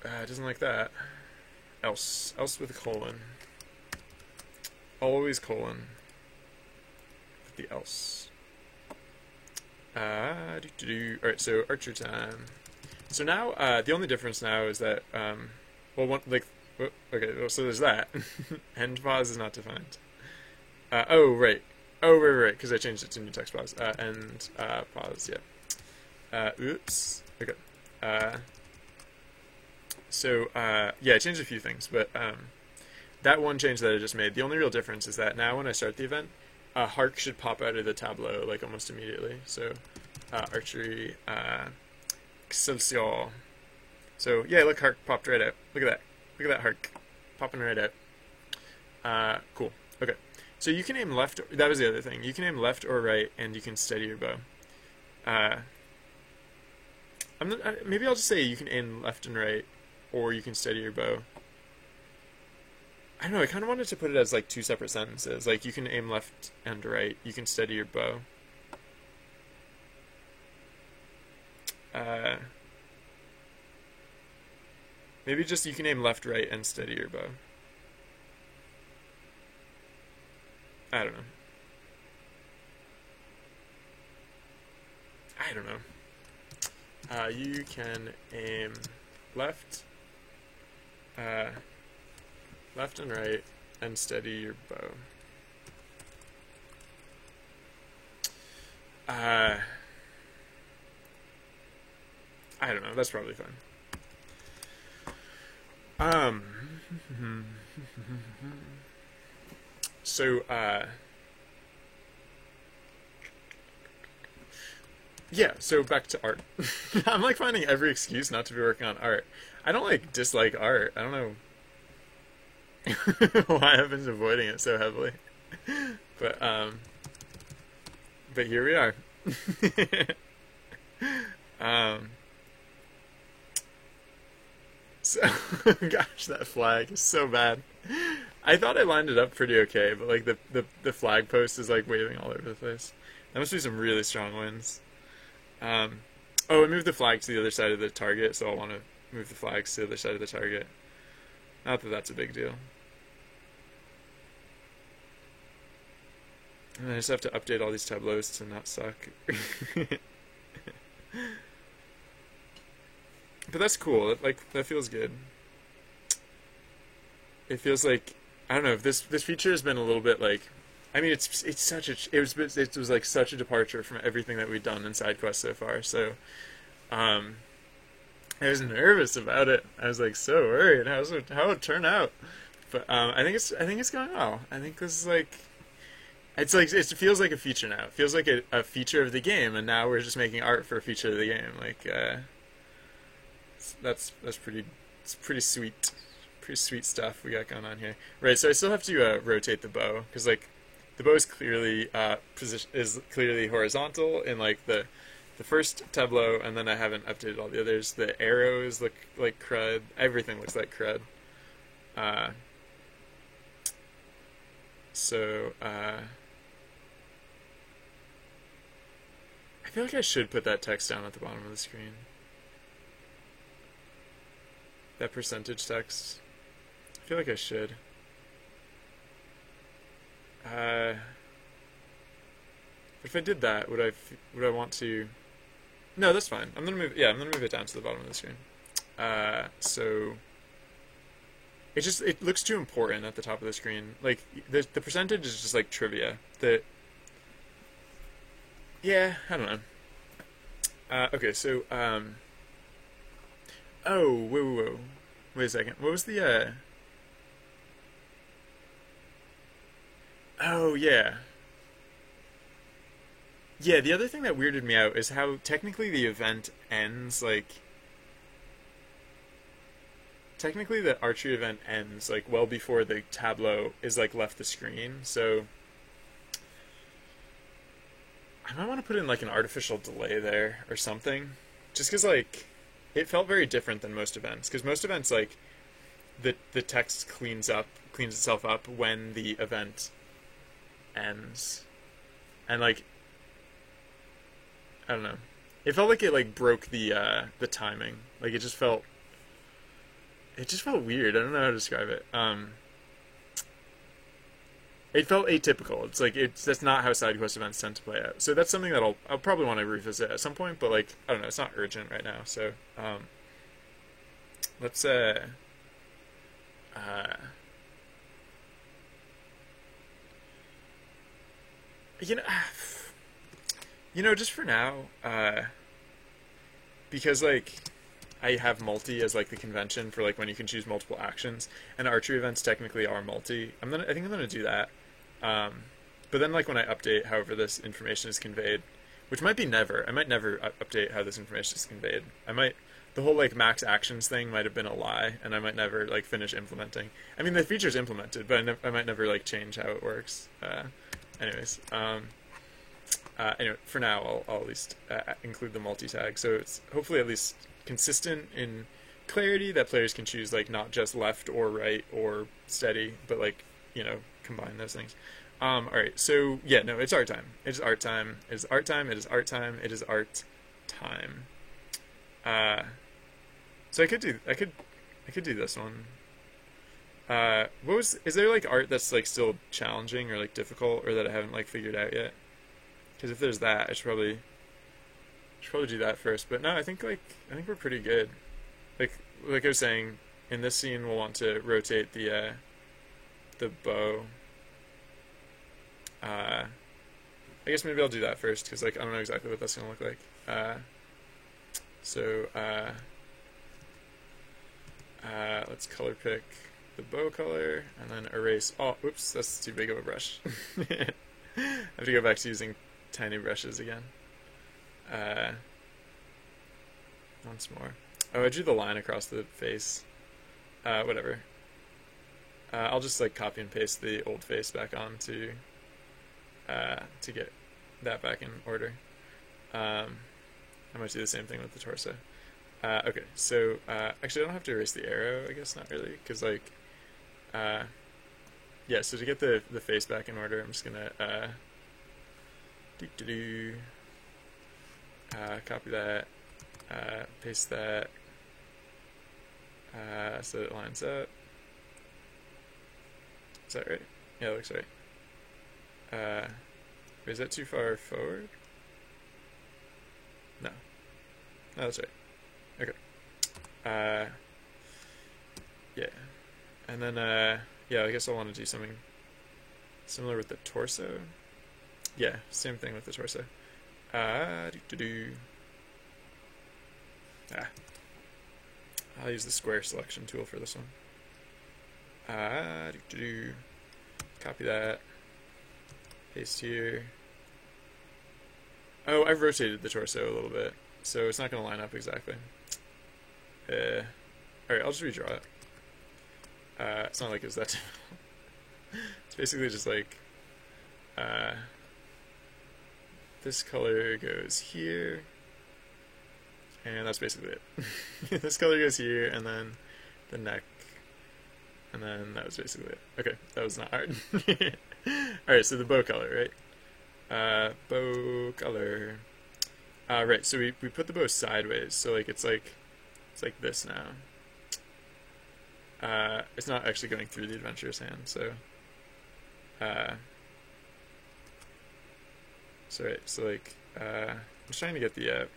It doesn't like that. Else with a colon. Always colon. With the else. Alright, so Archer time. So now, the only difference now is that, so there's that. End pause is not defined. Right. Right, because I changed it to new text pause. End pause, yeah. Oops. Okay. Yeah, I changed a few things, but that one change that I just made, the only real difference is that now when I start the event, Hark should pop out of the tableau like almost immediately. So archery, Excelsior. So yeah, look, Hark popped right out. Look at that. Look at that Hark popping right out. Cool. Okay. So you can aim left. That was the other thing. You can aim left or right, and you can steady your bow. Maybe I'll just say you can aim left and right, or you can steady your bow. I don't know, I kind of wanted to put it as like two separate sentences. Like, you can aim left and right, you can steady your bow. Maybe just you can aim left, right, and steady your bow. I don't know. You can aim left, left and right, and steady your bow. I don't know, that's probably fine. Yeah, so back to art. I'm like finding every excuse not to be working on art. I don't like dislike art. I don't know why I've been avoiding it so heavily. But here we are. So gosh, that flag is so bad. I thought I lined it up pretty okay, but like the flag post is like waving all over the place. That must be some really strong winds. I moved the flag to the other side of the target, so I'll want to move the flags to the other side of the target. Not that that's a big deal. And I just have to update all these tableaus to not suck. But that's cool. That feels good. It feels like, I don't know, if this feature has been a little bit like, I mean, it was like such a departure from everything that we've done in SideQuest so far. So, I was nervous about it. I was like so worried how it would turn out. But I think it's going well. I think this is like, it feels like a feature now. It feels like a feature of the game, and now we're just making art for a feature of the game. Like, that's pretty. It's pretty sweet. Pretty sweet stuff we got going on here. Right. So I still have to rotate the bow because like. The bow is clearly clearly horizontal in like the first tableau, and then I haven't updated all the others. The arrows look like crud. Everything looks like crud. I feel like I should put that text down at the bottom of the screen. That percentage text. I feel like I should. But if I did that, would I want to? No, that's fine. I'm gonna move it down to the bottom of the screen. So it looks too important at the top of the screen. Like the percentage is just like trivia. Yeah, I don't know. Okay, so whoa. Wait a second. What was the Oh, yeah. Yeah, the other thing that weirded me out is how technically the event ends, like... Technically the archery event ends, like, well before the tableau is, like, left the screen, so... I might want to put in, like, an artificial delay there, or something. Just because, like... it felt very different than most events, because most events, like, the text cleans itself up when the event ends, and like, I don't know, it felt like it like broke the timing. Like it just felt weird. I don't know how to describe it. It felt atypical. It's like that's not how side quest events tend to play out. So that's something that I'll probably want to revisit at some point. But like, I don't know, it's not urgent right now. So let's uh, you know, just for now, because like I have multi as like the convention for like when you can choose multiple actions, and archery events technically are multi. I think I'm gonna do that. But then like when I update however this information is conveyed, which might be never. I might never update how this information is conveyed. The whole like max actions thing might have been a lie, and I might never like finish implementing. I mean, the feature's implemented, but I might never like change how it works. Anyways, anyway, for now, I'll at least include the multi-tag, so it's hopefully at least consistent in clarity that players can choose like not just left or right or steady, but like combine those things. All right, so yeah, no, it's art time. It is art time. It is art time. It is art time. It is art time. So I could do this one. Is there like art that's like still challenging or like difficult or that I haven't like figured out yet? Because if there's that, I should probably do that first. But no, I think we're pretty good. Like I was saying, in this scene we'll want to rotate the bow. I guess maybe I'll do that first because like I don't know exactly what that's gonna look like. So let's color pick the bow color and then erase. Oh, oops, that's too big of a brush. I have to go back to using tiny brushes again. Once more. Oh, I drew the line across the face. Whatever. I'll just like copy and paste the old face back on to get that back in order. I might do the same thing with the torso. Okay, so actually I don't have to erase the arrow, I guess, not really, because like yeah, so to get the face back in order, I'm just gonna copy that, paste that, so it lines up. Is that right? Yeah, it looks right. Is that too far forward? No. No, that's right. Okay. Yeah. And then, yeah, I guess I'll want to do something similar with the torso. Yeah, same thing with the torso. I'll use the square selection tool for this one. Copy that. Paste here. Oh, I've rotated the torso a little bit, so it's not going to line up exactly. Alright, I'll just redraw it. It's not like it's that difficult. It's basically just like this color goes here, and that's basically it. This color goes here, and then the neck, and then that was basically it. Okay, that was not hard. Alright, so the bow color, right? Bow color. Right, so we put the bow sideways, so like it's like this now. It's not actually going through the adventurer's hand, so right, so like I'm just trying to get the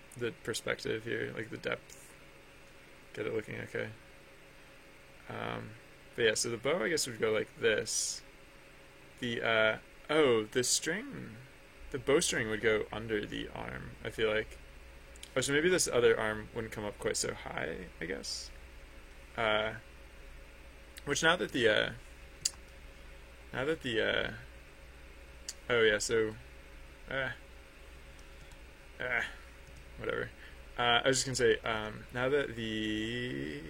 perspective here, like the depth, get it looking okay. But yeah, so the bow I guess would go like this. The bowstring would go under the arm, I feel like. Oh, so maybe this other arm wouldn't come up quite so high, I guess. Which now that the oh yeah, so whatever. I was just gonna say, now that the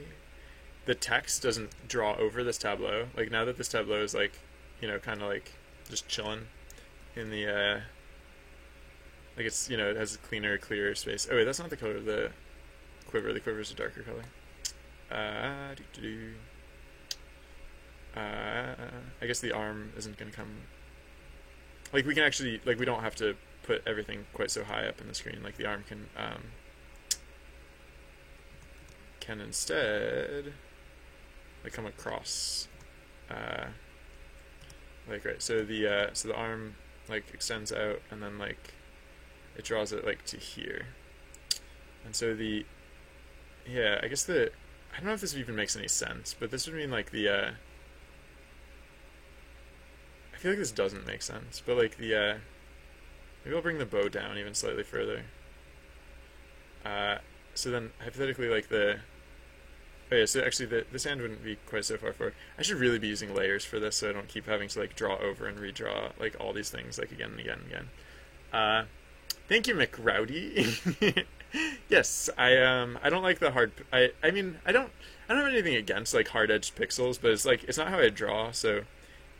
text doesn't draw over this tableau, like now that this tableau is like, kind of like just chilling in the like it's, it has a clearer space. Oh wait, that's not the color of the quiver. The quiver is a darker color. Doo-doo-doo. I guess the arm isn't going to come... Like, we can actually... Like, we don't have to put everything quite so high up in the screen. Like, the arm can instead... Like, come across. Like, right, so the arm, like, extends out, and then, like, it draws it, like, to here. And so yeah, I guess I don't know if this even makes any sense, but this would mean, like, I feel like this doesn't make sense, but, like, maybe I'll bring the bow down even slightly further. So then, hypothetically, like, oh yeah, so actually this hand wouldn't be quite so far forward. I should really be using layers for this so I don't keep having to, like, draw over and redraw, like, all these things, like, again and again and again. Thank you, McRowdy. Yes, I don't like the hard... I mean, I don't have anything against, like, hard-edged pixels, but it's, like, it's not how I draw, so...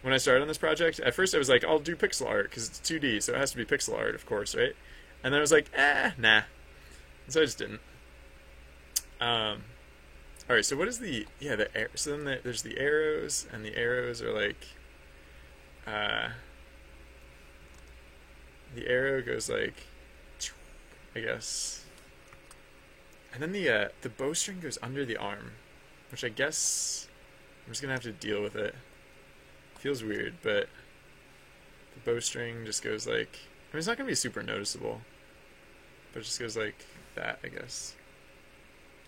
When I started on this project, at first I was like, I'll do pixel art, because it's 2D, so it has to be pixel art, of course, right? And then I was like, nah. And so I just didn't. Alright, so what is so then there's the arrows, and the arrows are like, the arrow goes like, I guess, and then the bowstring goes under the arm, which I guess I'm just gonna have to deal with it. Feels weird, but the bowstring just goes like, I mean, it's not gonna be super noticeable, but it just goes like that, I guess.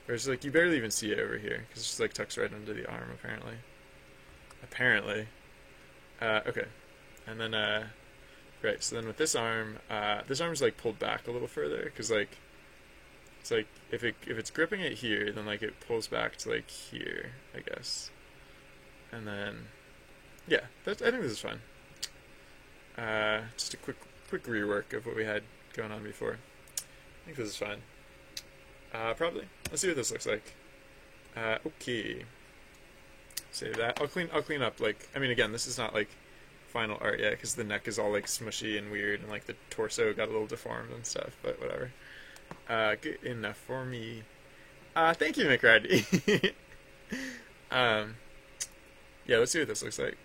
Or it's like, you barely even see it over here, because it just, like, tucks right under the arm, apparently. Okay. And then, right, so then with this arm's, like, pulled back a little further, because, like, it's like, if it's gripping it here, then, like, it pulls back to, like, here, I guess. And then, yeah, I think this is fine. Just a quick rework of what we had going on before. I think this is fine. Probably. Let's see what this looks like. Okay. Save that. I'll clean up, like, I mean, again, this is not, like, final art yet, because the neck is all, like, smushy and weird, and, like, the torso got a little deformed and stuff, but whatever. Good enough for me. Thank you, McRaddy. Yeah, let's see what this looks like.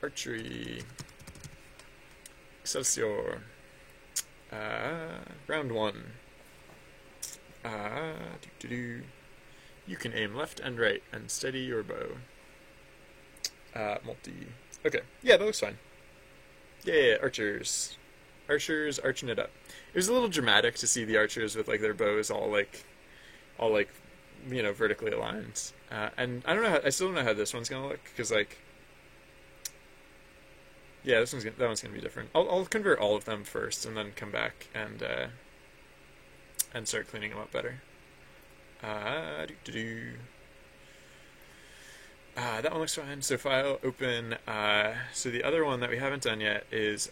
Archery. Excelsior. Round 1. You can aim left and right and steady your bow. Multi. Okay, yeah, that looks fine. Yeah, archers. Archers arching it up. It was a little dramatic to see the archers with, like, their bows all you know, vertically aligned. And I don't know. I still don't know how this one's gonna look, because, like, yeah, that one's gonna be different. I'll convert all of them first, and then come back and start cleaning them up better. That one looks fine. So file, open. So the other one that we haven't done yet is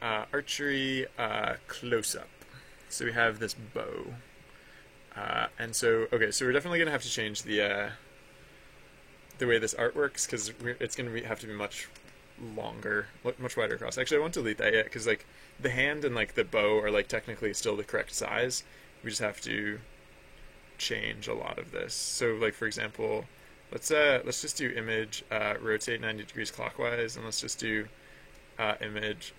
archery close up. So we have this bow, and so okay, so we're definitely gonna have to change the way this art works, because it's gonna have to be much longer, much wider across. Actually, I won't delete that yet, because, like, the hand and, like, the bow are, like, technically still the correct size. We just have to change a lot of this. So, like, for example, let's just do image rotate 90 degrees clockwise, and let's just do image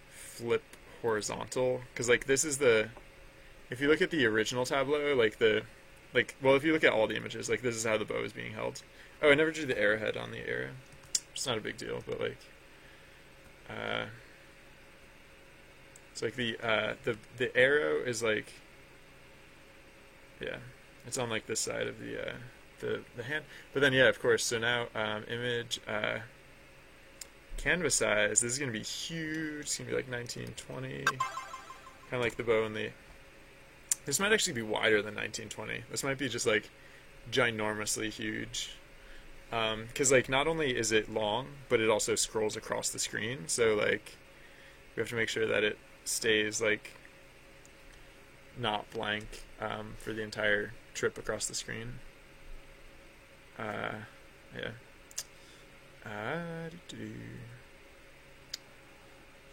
flip horizontal, because, like, this is if you look at the original Tableau, well, if you look at all the images, like, this is how the bow is being held. Oh, I never drew the arrowhead on the arrow. It's not a big deal, but, like, it's like the arrow is, like, yeah, it's on, like, this side of the hand. But then, yeah, of course. So now, image canvas size. This is gonna be huge. It's gonna be like 1920, kind of like the bow and the. This might actually be wider than 1920. This might be just, like, ginormously huge. Because, like, not only is it long, but it also scrolls across the screen. So, like, we have to make sure that it stays, like, not blank for the entire trip across the screen. Yeah.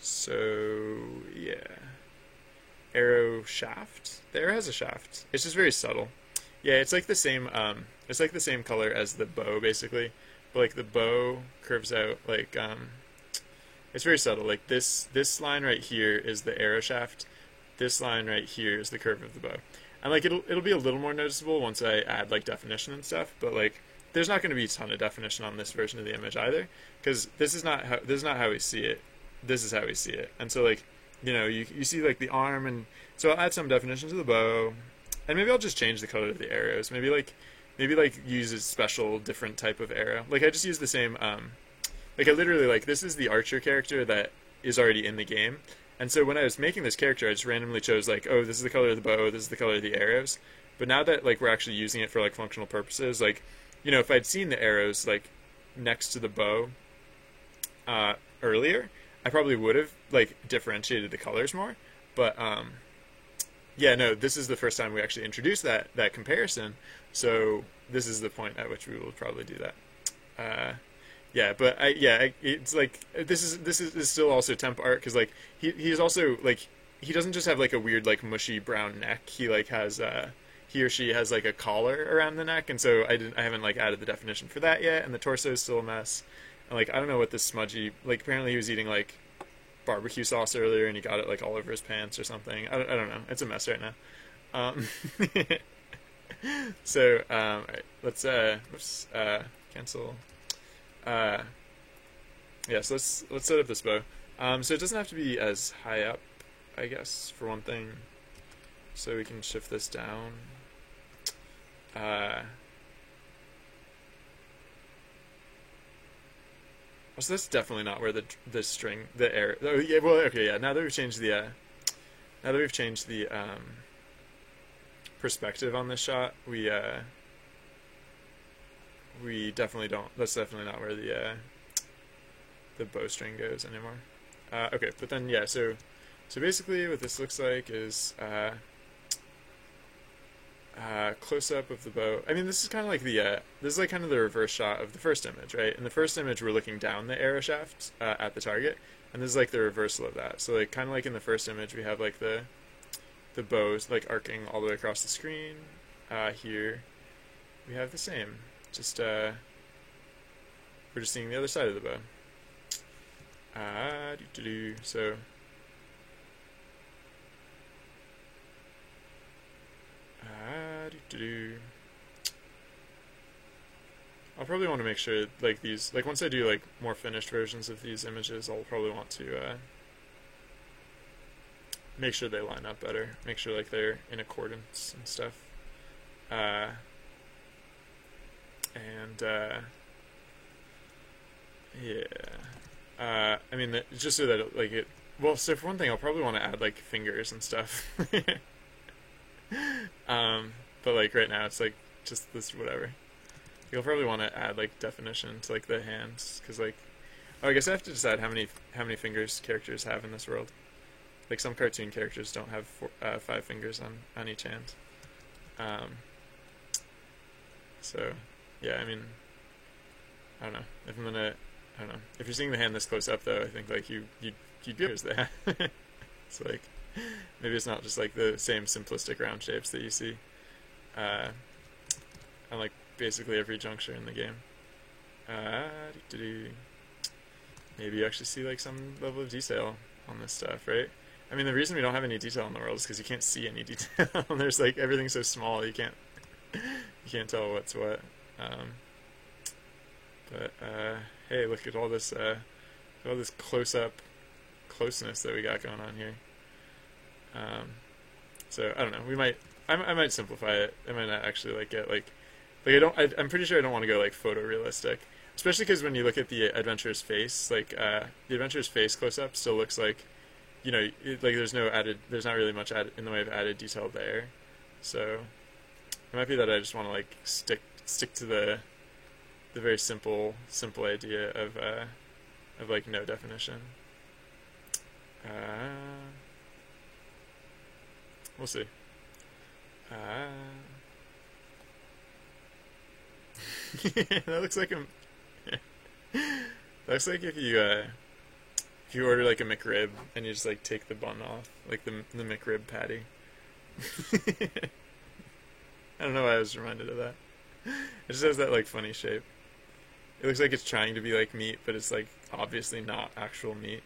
So, yeah. arrow shaft. The arrow has a shaft. It's just very subtle. Yeah, it's like the same. It's like the same color as the bow, basically. But like the bow curves out like it's very subtle. Like this line right here is the arrow shaft. This line right here is the curve of the bow. And like it'll be a little more noticeable once I add like definition and stuff. But like there's not going to be a ton of definition on this version of the image either, because this is not how we see it. This is how we see it. And so like you see like the arm, and so I'll add some definition to the bow, and maybe I'll just change the color of the arrows. Maybe use a special different type of arrow. Like I just use the same like I literally like this is the archer character that is already in the game. And so when I was making this character, I just randomly chose like, oh, this is the color of the bow, this is the color of the arrows. But now that like we're actually using it for like functional purposes, like if I'd seen the arrows like next to the bow earlier, I probably would have like differentiated the colors more. But yeah, no, this is the first time we actually introduced that comparison. So this is the point at which we will probably do that. Yeah, but it's like this is still also temp art, because like he's also like he doesn't just have like a weird like mushy brown neck. He like has he or she has like a collar around the neck, and so I haven't like added the definition for that yet, and the torso is still a mess. And like I don't know what this smudgy, like apparently he was eating like barbecue sauce earlier and he got it like all over his pants or something. I don't know. It's a mess right now. So all right, let's cancel. Yeah, so let's set up this bow. So it doesn't have to be as high up, I guess, for one thing. So we can shift this down. So that's definitely not where the string, the air. Oh yeah, well okay, yeah. Now that we've changed the perspective on this shot, we definitely don't. That's definitely not where the bowstring goes anymore. Okay, but then yeah, so basically what this looks like is close up of the bow. I mean, this is kind of like this is like kind of the reverse shot of the first image, right? In the first image, we're looking down the arrow shaft at the target, and this is like the reversal of that. So like kind of like in the first image, we have like the bows like arcing all the way across the screen. Here we have the same. Just we're just seeing the other side of the bow. So I'll probably want to make sure like these, like once I do like more finished versions of these images, I'll probably want to make sure they line up better, make sure like they're in accordance and stuff. Yeah. I mean, just so that it, like it. Well, so for one thing, I'll probably want to add like fingers and stuff. But like right now, it's like just this whatever. You'll probably want to add like definition to like the hands, because like, oh, I guess I have to decide how many fingers characters have in this world. Like some cartoon characters don't have 5 fingers on each hand. So yeah, I mean, I don't know. I don't know. If you're seeing the hand this close up, though, I think like you'd use that. It's like maybe it's not just like the same simplistic round shapes that you see on like basically every juncture in the game. Maybe you actually see like some level of detail on this stuff, right? I mean, the reason we don't have any detail in the world is because you can't see any detail. There's like everything's so small, you can't tell what's what. But hey, look at all this close-up closeness that we got going on here. So I don't know. I might simplify it. I might not actually like get like I'm pretty sure I don't want to go like photorealistic, especially because when you look at the adventurer's face, like the adventurer's face close-up still looks like, like there's not really much in the way of added detail there. So it might be that I just want to like stick to the very simple idea of like no definition. We'll see. That looks like that looks like if If you order like a McRib and you just like take the bun off, like the McRib patty. I don't know why I was reminded of that. It just has that like funny shape. It looks like it's trying to be like meat, but it's like obviously not actual meat.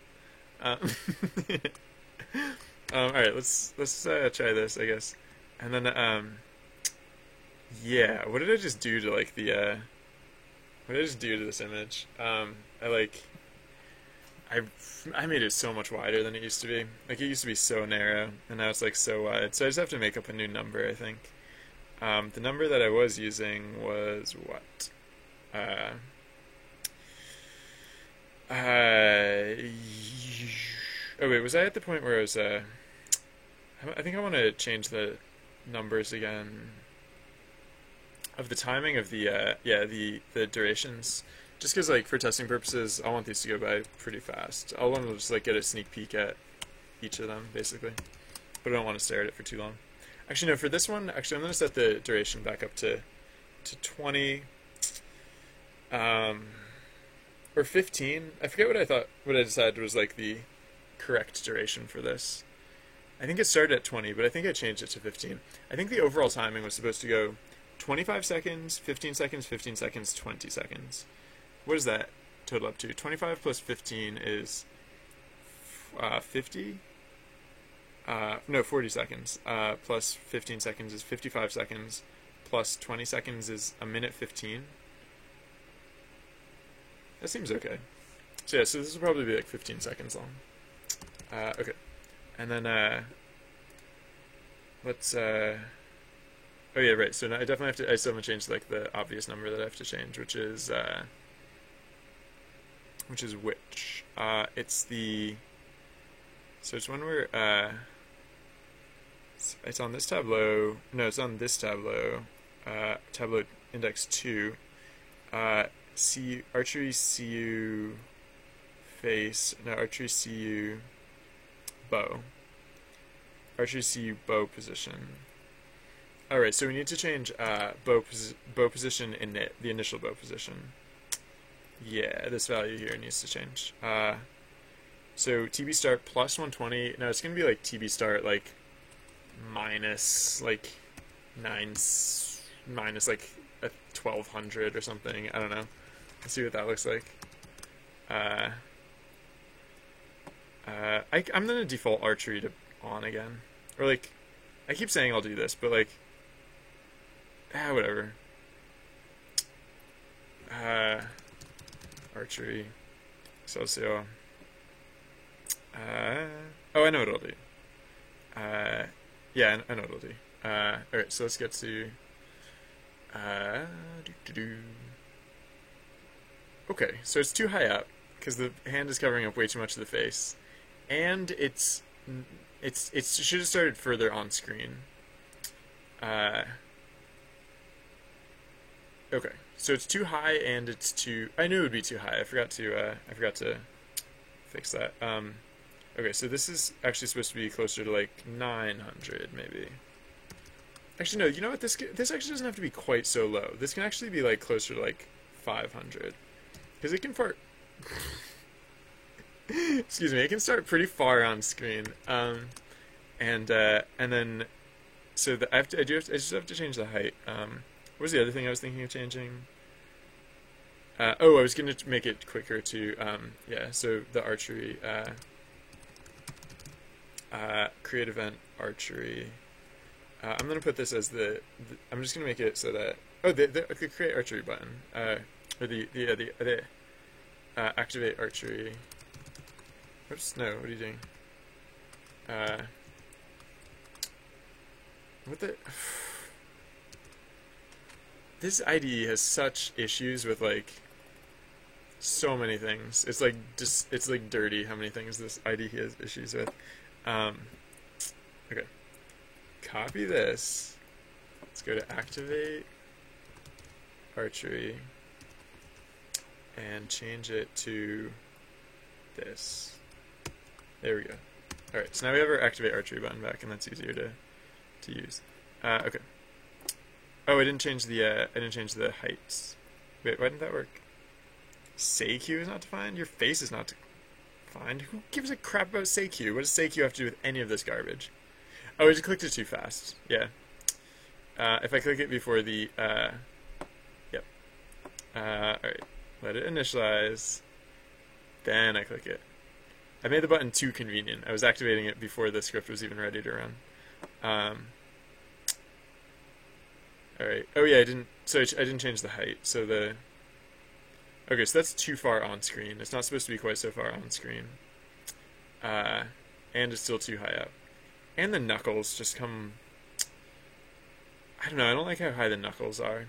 Um, all right, let's try this, I guess. And then yeah, what did I just do to like the what did I just do to this image? I like I made it so much wider than it used to be. Like it used to be so narrow, and now it's like so wide. So I just have to make up a new number, I think. The number that I was using was what? Oh wait, was I at the point where I was? I think I want to change the numbers again of the timing of the the durations. Just because like for testing purposes, I want these to go by pretty fast. I want to just like get a sneak peek at each of them basically, but I don't want to stare at it for too long. Actually, no. For this one, actually, I'm going to set the duration back up to 20, or 15. I forget what I thought. What I decided was like the correct duration for this. I think it started at 20, but I think I changed it to 15. I think the overall timing was supposed to go 25 seconds, 15 seconds, 15 seconds, 20 seconds. What does that total up to? 25 plus 15 is 50. No, 40 seconds. Plus 15 seconds is 55 seconds. Plus 20 seconds is a minute 15. That seems okay. So yeah, so this will probably be like 15 seconds long. Okay. And then, let's, oh yeah, right. So now I definitely have to, I still haven't changed like the obvious number that I have to change, which is which? It's the, so it's when we're, it's on this tableau. No, it's on this tableau. Tableau index 2. Archery CU face. No, archery CU bow. Archery CU bow position. Alright, so we need to change bow position in the initial bow position. Yeah, this value here needs to change. So TB start plus 120. No, it's going to be like TB start like minus like minus like a 1200 or something. I don't know. Let's see what that looks like. I'm gonna default archery to on again, or like I keep saying I'll do this, but like whatever. Archery Socio. Oh, I know what I'll do. Yeah, I know what I'll do. Alright, so let's get to okay, so it's too high up because the hand is covering up way too much of the face, and it should have started further on screen. Okay, so it's too high and it's too. I knew it would be too high. I forgot to fix that. Okay, so this is actually supposed to be closer to like 900 maybe. Actually, no. You know what? This actually doesn't have to be quite so low. This can actually be like closer to like 500. Because it can fart. Excuse me. It can start pretty far on screen. And then, so I just have to change the height. What was the other thing I was thinking of changing? Oh, I was going to make it quicker to, yeah. So the archery, create event archery. I'm going to put this as I'm just going to make it so that, oh, the create archery button, or the activate archery. Oops, no, what are you doing? What the? This IDE has such issues with like so many things. It's like just it's like dirty how many things this IDE has issues with. Okay, copy this. Let's go to activate archery and change it to this. There we go. Alright, so now we have our activate archery button back, and that's easier to use. Okay. Oh, I didn't change the heights. Wait, why didn't that work? Say Q is not defined? Your face is not fine. Who gives a crap about SeiQ? What does SeiQ have to do with any of this garbage? Oh, I just clicked it too fast. Yeah. If I click it before the, yep. Alright. Let it initialize. Then I click it. I made the button too convenient. I was activating it before the script was even ready to run. Alright. Oh yeah, I didn't change the height. So okay, so that's too far on screen. It's not supposed to be quite so far on screen. And it's still too high up. And the knuckles just come... I don't know, I don't like how high the knuckles are.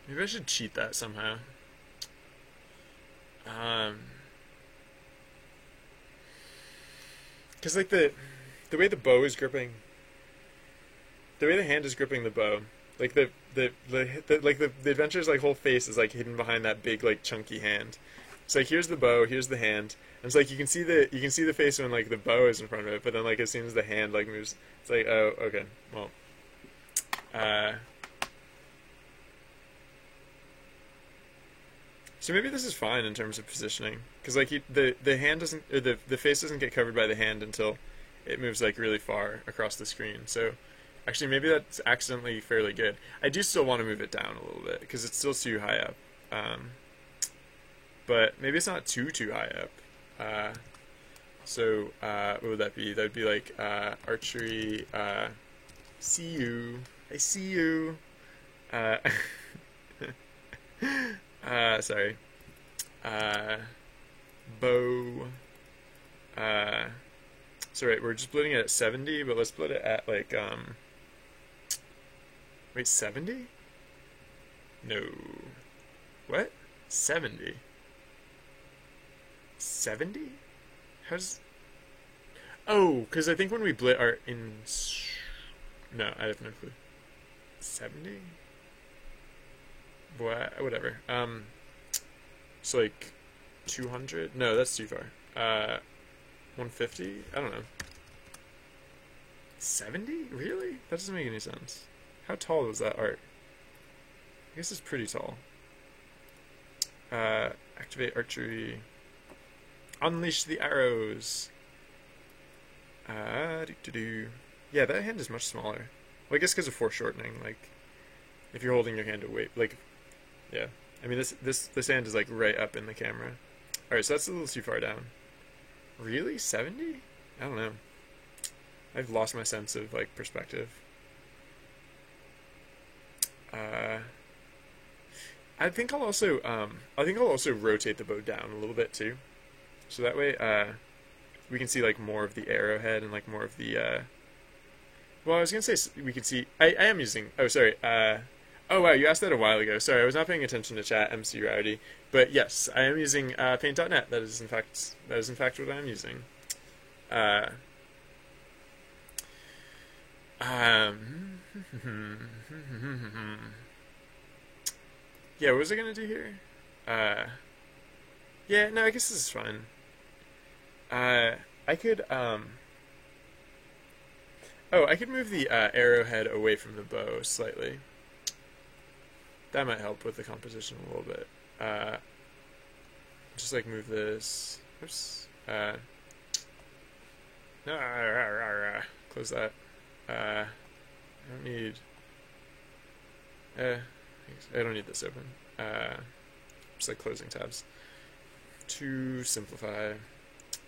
Maybe I should cheat that somehow. Because like the way the bow is gripping, the way the hand is gripping the bow, like the adventurer's like whole face is like hidden behind that big like chunky hand. It's like here's the bow, here's the hand, and it's like you can see the face when like the bow is in front of it, but then like as soon as the hand like moves, it's like, oh, okay, well, so maybe this is fine in terms of positioning, because like the hand doesn't, or the face doesn't get covered by the hand until it moves like really far across the screen. So actually maybe that's accidentally fairly good. I do still want to move it down a little bit because it's still too high up. But maybe it's not too high up. So what would that be? That would be like archery. See you. I see you. Sorry. Bow. So right, we're just splitting it at 70, but let's split it at like wait, 70? No. What? 70? 70? How's... Oh, because I think when we blit our in... No, I have no clue. 70? Whatever. It's like 200? No, that's too far. 150? I don't know. 70? Really? That doesn't make any sense. How tall was that art? I guess it's pretty tall. Activate archery. Unleash the arrows. Yeah, that hand is much smaller. Well, I guess because of foreshortening. Like, if you're holding your hand away, like, yeah. I mean, this hand is like right up in the camera. All right, so that's a little too far down. Really, 70? I don't know. I've lost my sense of like perspective. I think I'll also rotate the bow down a little bit too, so that way we can see like more of the arrowhead and like more of the. Well, I was gonna say we can see. I am using. Oh, sorry. Oh wow, you asked that a while ago. Sorry, I was not paying attention to chat. MC Rowdy, but yes, I am using Paint.net. That is in fact what I am using. Yeah, what was I gonna do here? Yeah, no, I guess this is fine. I could I could move the arrowhead away from the bow slightly. That might help with the composition a little bit. Just like move this. Oops. No, close that. I don't need. I don't need this open. Just like closing tabs. To simplify.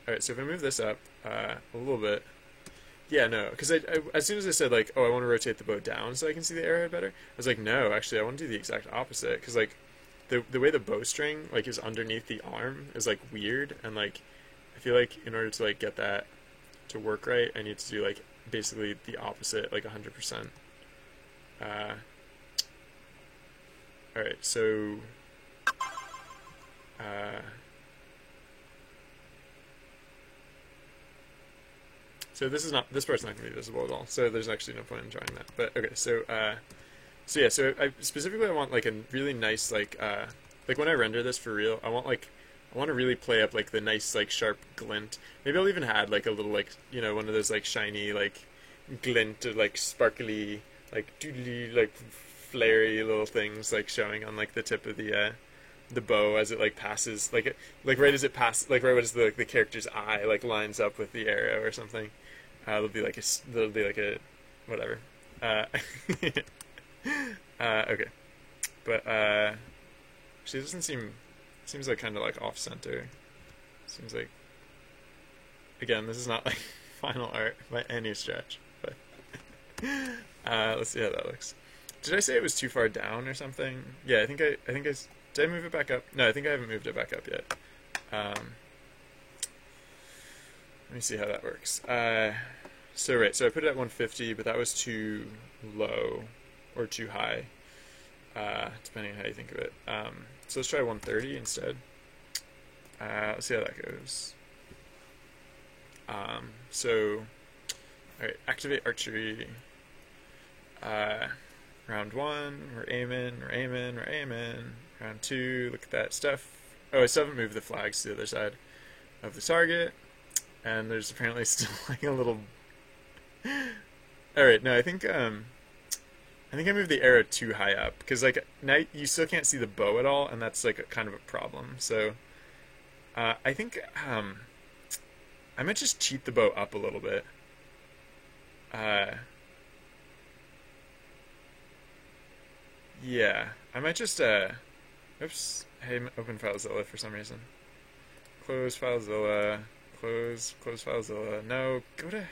Alright, so if I move this up a little bit. Yeah, no, because I as soon as I said, like, oh, I want to rotate the bow down so I can see the arrowhead better, I was like, no, actually, I want to do the exact opposite, because, like, the way the bowstring, like, is underneath the arm is, like, weird, and, like, I feel like in order to, like, get that to work right, I need to do, like, basically the opposite, like, 100%. Alright, so... So this part's not going to be visible at all. So there's actually no point in trying that. But okay, so yeah, so I specifically want like a really nice like when I render this for real, I want to really play up like the nice like sharp glint. Maybe I'll even add like a little like, you know, one of those like shiny like glint or like sparkly like doodly like flary little things like showing on like the tip of the bow as it like passes, like right as it passes, like right as the character's eye like lines up with the arrow or something. There'll be like a whatever. Uh, okay, but she doesn't seems like kind of like off center. Seems like, again, this is not like final art by any stretch, but let's see how that looks. Did I say it was too far down or something? Yeah, I think I did I move it back up? No, I think I haven't moved it back up yet. Let me see how that works. So I put it at 150, but that was too low or too high, depending on how you think of it. So let's try 130 instead. Let's see how that goes. Alright, activate archery. Round 1, we're aiming. Round 2, look at that stuff. Oh, I still haven't moved the flags to the other side of the target. And there's apparently still like a little... Alright, no, I think I moved the arrow too high up, because like now you still can't see the bow at all, and that's like kind of a problem. So I think I might just cheat the bow up a little bit. Yeah, I might just oops, hey, open FileZilla for some reason. Close FileZilla, close FileZilla. No, go to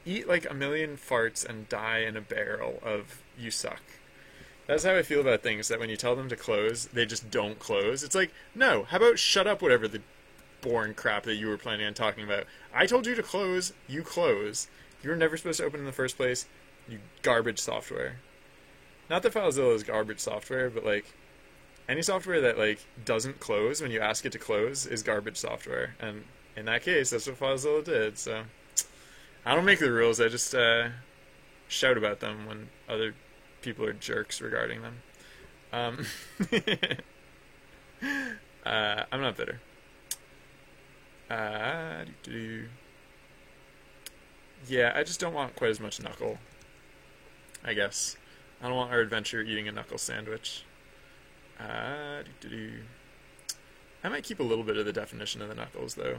eat like a million farts and die in a barrel of you suck. That's how I feel about things, that when you tell them to close, they just don't close. It's like, no, how about shut up whatever the boring crap that you were planning on talking about. I told you to close, you close. You were never supposed to open in the first place, you garbage software. Not that FileZilla is garbage software, but like any software that like doesn't close when you ask it to close is garbage software. And in that case, that's what FileZilla did. So I don't make the rules, I just shout about them when other people are jerks regarding them. I'm not bitter. Yeah, I just don't want quite as much knuckle, I guess. I don't want our adventure eating a knuckle sandwich. I might keep a little bit of the definition of the knuckles, though.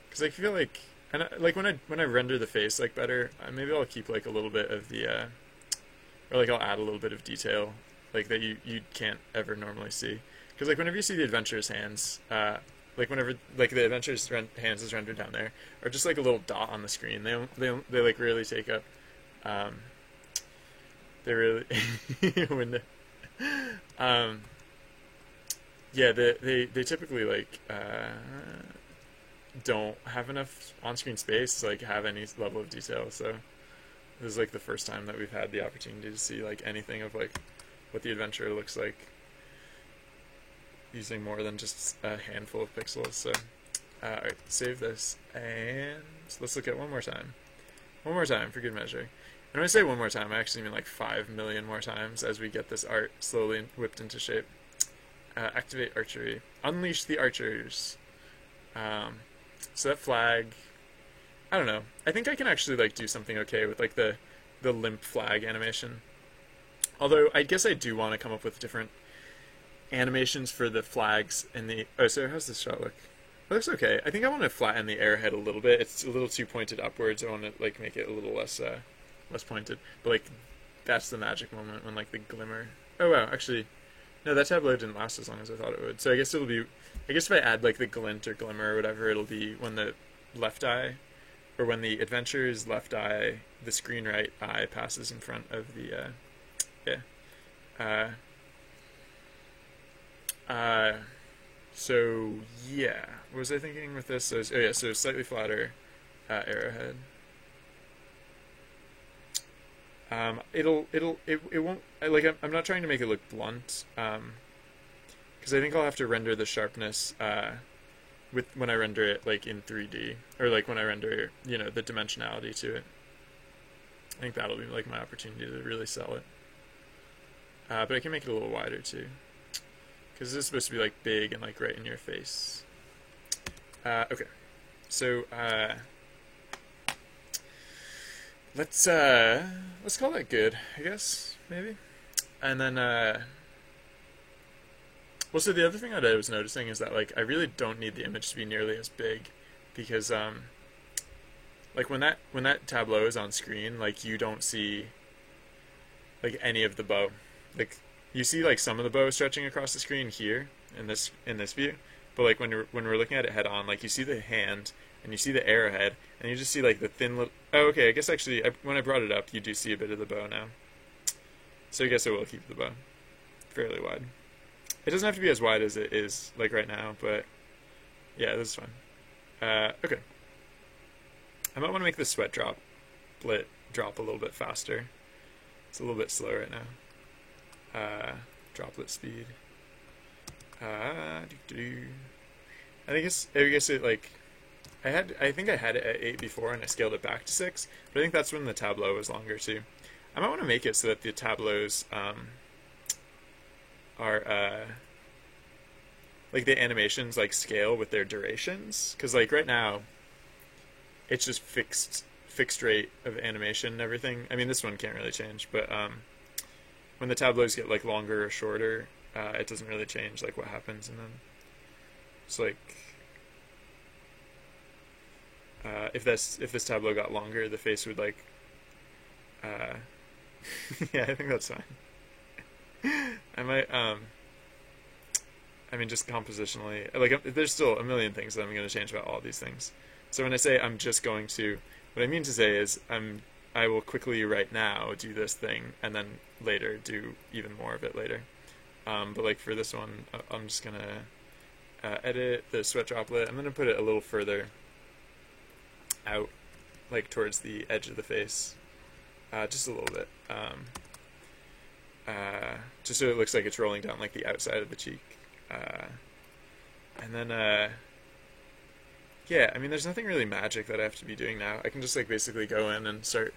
Because I feel like... And like when I render the face like better, maybe I'll keep like a little bit of the... or like I'll add a little bit of detail like that you can't ever normally see. Because like whenever you see the adventurer's hands... like whenever like the adventurer's hands is rendered down there, or just like a little dot on the screen, they like really take up... they really... when yeah, they typically like don't have enough on-screen space to like have any level of detail. So this is like the first time that we've had the opportunity to see like anything of like what the adventurer looks like using more than just a handful of pixels. So alright, save this and let's look at one more time for good measure. And when I say one more time, I actually mean like 5 million more times as we get this art slowly whipped into shape. Activate archery. Unleash the archers. So that flag... I don't know. I think I can actually like do something okay with like the limp flag animation. Although I guess I do want to come up with different animations for the flags and the... Oh, so how's this shot look? It looks okay. I think I want to flatten the arrowhead a little bit. It's a little too pointed upwards. I want to like make it a little less pointed. But like that's the magic moment when like the glimmer... Oh wow, actually... No, that tableau didn't last as long as I thought it would. So I guess it'll be... I guess if I add like the glint or glimmer or whatever, it'll be when the left eye... Or when the adventurer's left eye, the screen right eye passes in front of the... So yeah, what was I thinking with this? So slightly flatter arrowhead. It won't like I'm not trying to make it look blunt, because I think I'll have to render the sharpness when I render it like in 3D, or like when I render the dimensionality to it. I think that'll be like my opportunity to really sell it. But I can make it a little wider too, because this is supposed to be like big and like right in your face. Okay, so let's call that good, I guess, maybe. And then, well, so the other thing that I was noticing is that like I really don't need the image to be nearly as big, because like when that tableau is on screen, like you don't see like any of the bow. Like you see like some of the bow stretching across the screen here in this view, but like when we're looking at it head on, like you see the hand and you see the arrowhead and you just see like the thin little. Oh, okay. I guess actually when I brought it up, you do see a bit of the bow now. So I guess I will keep the bow fairly wide. It doesn't have to be as wide as it is like right now, but yeah, this is fine. Okay. I might want to make the sweat droplet drop a little bit faster. It's a little bit slow right now. Droplet speed. I guess it like I think I had it at 8 before and I scaled it back to 6, but I think that's when the tableau was longer too. I might want to make it so that the tableaus are like the animations like scale with their durations, because like right now it's just fixed rate of animation and everything. I mean, this one can't really change, but when the tableaus get like longer or shorter, it doesn't really change like what happens in them. It's like if this tableau got longer, the face would like yeah, I think that's fine. I might I mean, just compositionally, like there's still a million things that I'm going to change about all these things. So when I say I'm just going to, what I mean to say is I will quickly right now do this thing and then later do even more of it later. But like for this one, I'm just gonna edit the sweat droplet. I'm gonna put it a little further out, like towards the edge of the face, just a little bit, just so it looks like it's rolling down like the outside of the cheek. And then yeah, I mean, there's nothing really magic that I have to be doing now. I can just like basically go in and start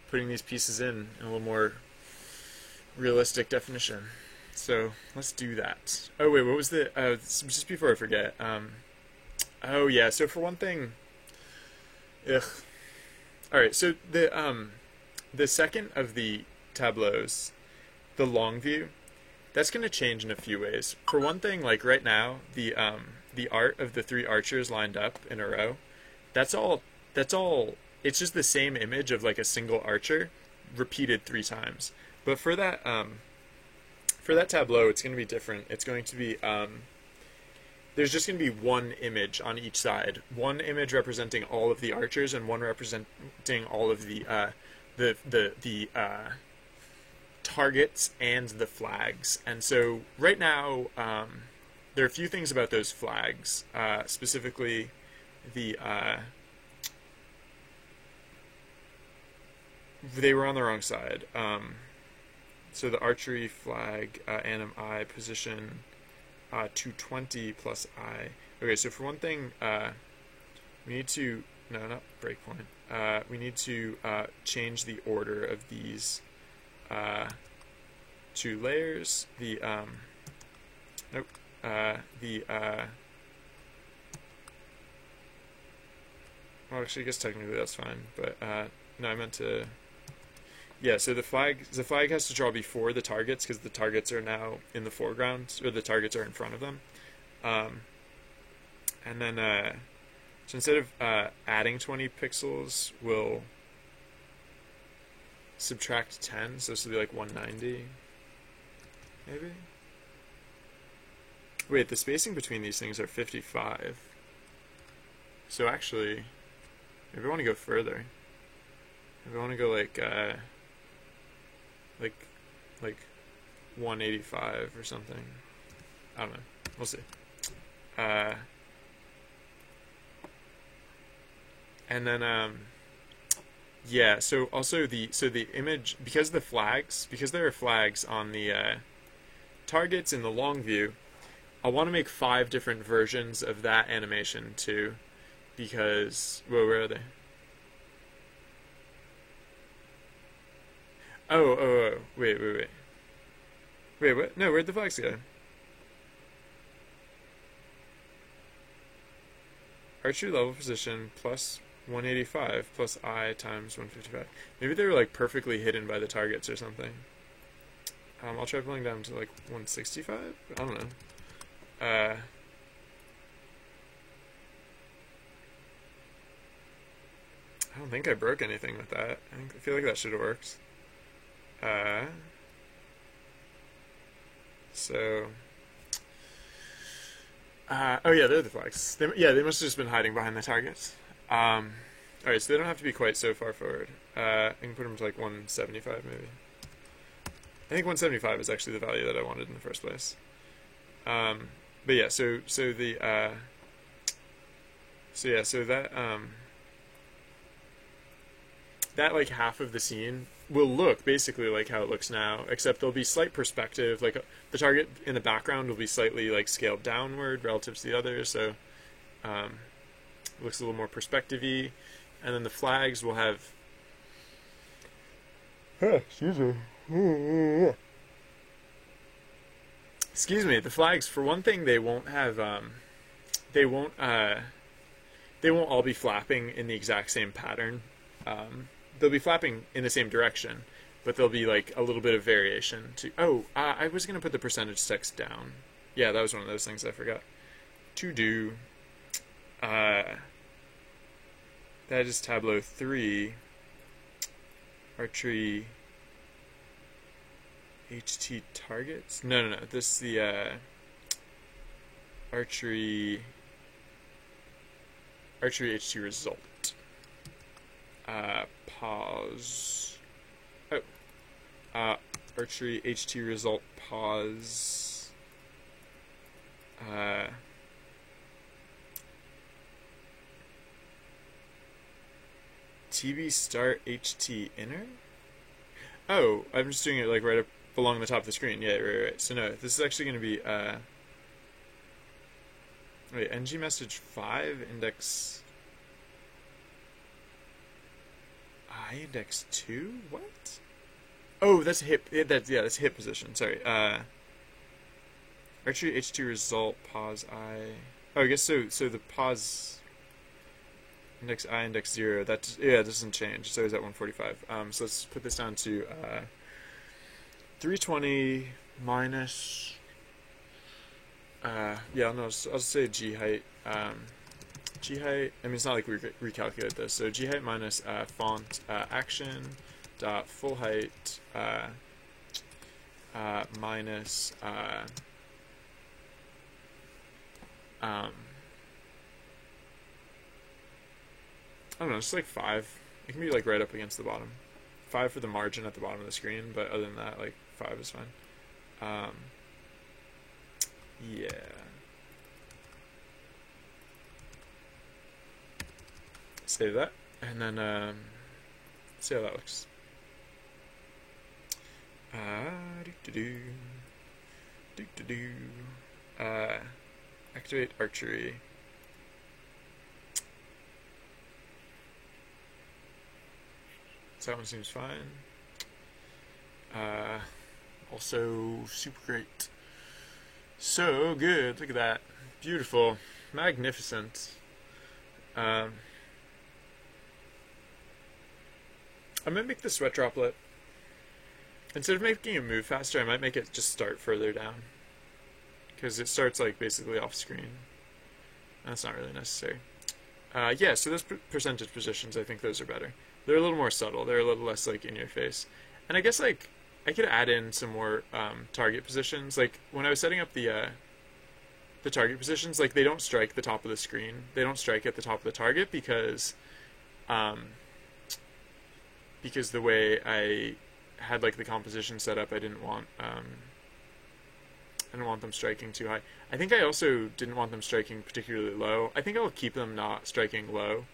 putting these pieces in a little more realistic definition. So let's do that. Oh wait, what was the just before I forget? Oh yeah, so for one thing, all right. So the second of the tableaus, the long view, that's going to change in a few ways. For one thing, like right now, the art of the 3 archers lined up in a row, that's all. It's just the same image of like a single archer repeated 3 times. But for that tableau, it's going to be different. It's going to be there's just going to be one image on each side. One image representing all of the archers and one representing all of the targets and the flags. And so right now, there are a few things about those flags, specifically the they were on the wrong side. So the archery flag, anim I position 220 plus I. Okay, so for one thing, we need to not breakpoint. We need to change the order of these 2 layers. The nope. Well, actually, I guess technically that's fine, but no, I meant to. Yeah, so the flag has to draw before the targets because the targets are now in the foreground, or the targets are in front of them. And then so instead of adding 20 pixels, we'll subtract 10, so this will be like 190, maybe? Wait, the spacing between these things are 55. So actually, maybe I want to go further. Maybe I want to go like 185 or something. I don't know. We'll see. And then yeah, so also the image, because there are flags on the targets in the long view, I want to make 5 different versions of that animation too, because where are they? Oh, wait, what? No, where'd the flags go? Archery level position plus 185 plus I times 155. Maybe they were like perfectly hidden by the targets or something. I'll try pulling down to like 165. I don't know. I don't think I broke anything with that. I feel like that should have worked. So. Oh yeah, they're the flags. They must have just been hiding behind the targets. Alright, so they don't have to be quite so far forward. I can put them to like 175 maybe. I think 175 is actually the value that I wanted in the first place. But yeah, so that like half of the scene will look basically like how it looks now, except there'll be slight perspective. Like the target in the background will be slightly like scaled downward relative to the others, so it looks a little more perspective-y. And then the flags will have. Excuse me. Excuse me. The flags, for one thing, they won't have. They won't all be flapping in the exact same pattern. They'll be flapping in the same direction, but there'll be like a little bit of variation to. Oh, I was gonna put the percentage text down. Yeah, that was one of those things I forgot to do. That is Tableau 3. Archery. HT targets? No. This is the Archery HT result. Pause. Oh. Archery HT result pause. TB start HT inner? Oh, I'm just doing it like right up along the top of the screen. Yeah, right. So no, this is actually going to be wait, ng message 5 index I index 2? What? Oh, that's hip. That's hip position. Sorry. Archery H2 result pause I. Oh, I guess so. So the pause index I index 0. That doesn't change. It's always at 145. So let's put this down to 320 minus. I'll say G height. G height. I mean, it's not like we recalculate this. So G height minus font action dot full height minus I don't know, just like 5. It can be like right up against the bottom. 5 for the margin at the bottom of the screen, but other than that, like 5 is fine. Yeah. Save that, and then see how that looks. Activate archery. So that one seems fine. Also super great. So good. Look at that. Beautiful. Magnificent. I might make the sweat droplet. Instead of making it move faster, I might make it just start further down. Because it starts like basically off screen. That's not really necessary. So those percentage positions, I think those are better. They're a little more subtle. They're a little less like in your face. And I guess like I could add in some more target positions. Like when I was setting up the target positions, like they don't strike the top of the screen. They don't strike at the top of the target because the way I had like the composition set up, I didn't want them striking too high. I think I also didn't want them striking particularly low. I think I'll keep them not striking low,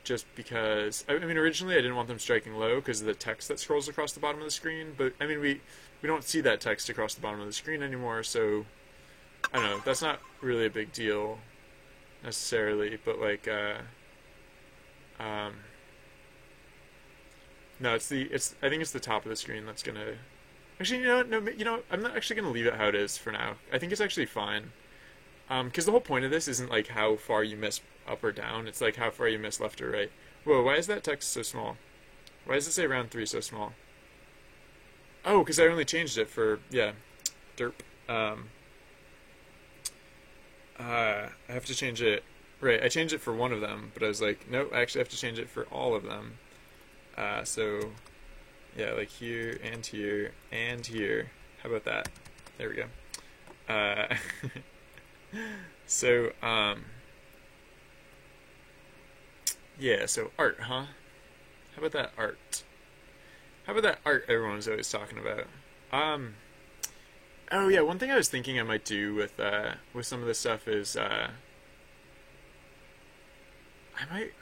just because I mean originally I didn't want them striking low because of the text that scrolls across the bottom of the screen. But I mean we don't see that text across the bottom of the screen anymore, so I don't know. That's not really a big deal necessarily, but like no, I think it's the top of the screen that's gonna. Actually, I'm not actually gonna leave it how it is for now. I think it's actually fine, because the whole point of this isn't like how far you miss up or down. It's like how far you miss left or right. Whoa, why is that text so small? Why does it say round 3 so small? Oh, because I only changed it for, yeah, derp. Um, I have to change it. Right, I changed it for one of them, but I was like, nope, I actually have to change it for all of them. So, yeah, like here and here and here. How about that? There we go. Uh, so, yeah, so art, huh? How about that art? How about that art everyone's always talking about? Um, oh yeah, one thing I was thinking I might do with some of this stuff is I might,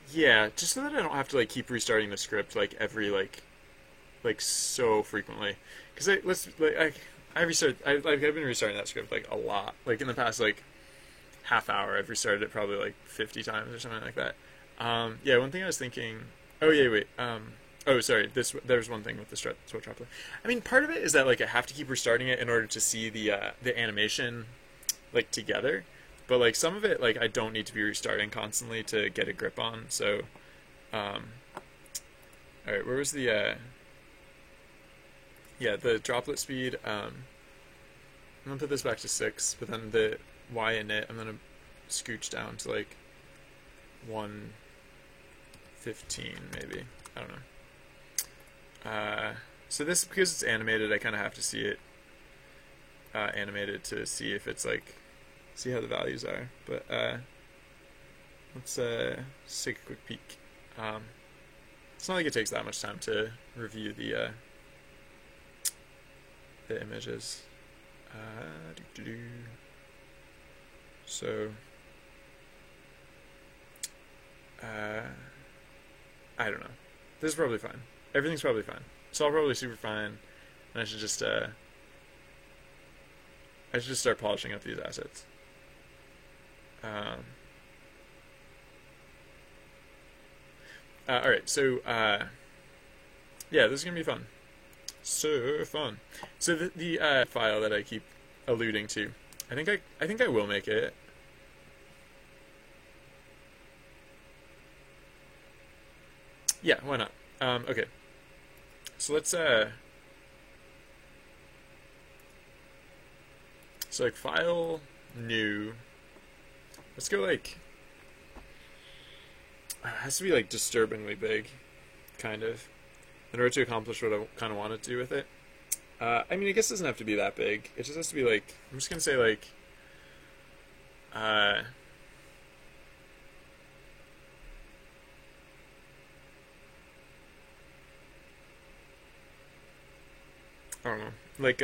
yeah, just so that I don't have to like keep restarting the script like every like so frequently. Because I restart I've been restarting that script like a lot. Like in the past like half hour, I've restarted it probably like 50 times or something like that. Yeah, one thing I was thinking. Oh yeah, wait. Oh, sorry. There's one thing with the switch droplet. I mean, part of it is that like I have to keep restarting it in order to see the animation like together. But like some of it, like I don't need to be restarting constantly to get a grip on. So, um, all right, where was the yeah, the droplet speed. I'm gonna put this back to 6, but then the Y init I'm gonna scooch down to like 115 maybe. I don't know. So this, because it's animated, I kind of have to see it animated to see if it's like, see how the values are. But let's take a quick peek. It's not like it takes that much time to review the images. So I don't know. This is probably fine. Everything's probably fine. It's all probably super fine, and I should just start polishing up these assets. All right, so yeah, this is gonna be fun. So fun. So the file that I keep alluding to, I think I will make it. Yeah, why not? Okay. So let's so like file new. Let's go like it has to be like disturbingly big, kind of, in order to accomplish what I kind of want to do with it. I mean, I guess it doesn't have to be that big. It just has to be like, I'm just gonna say like I don't know, like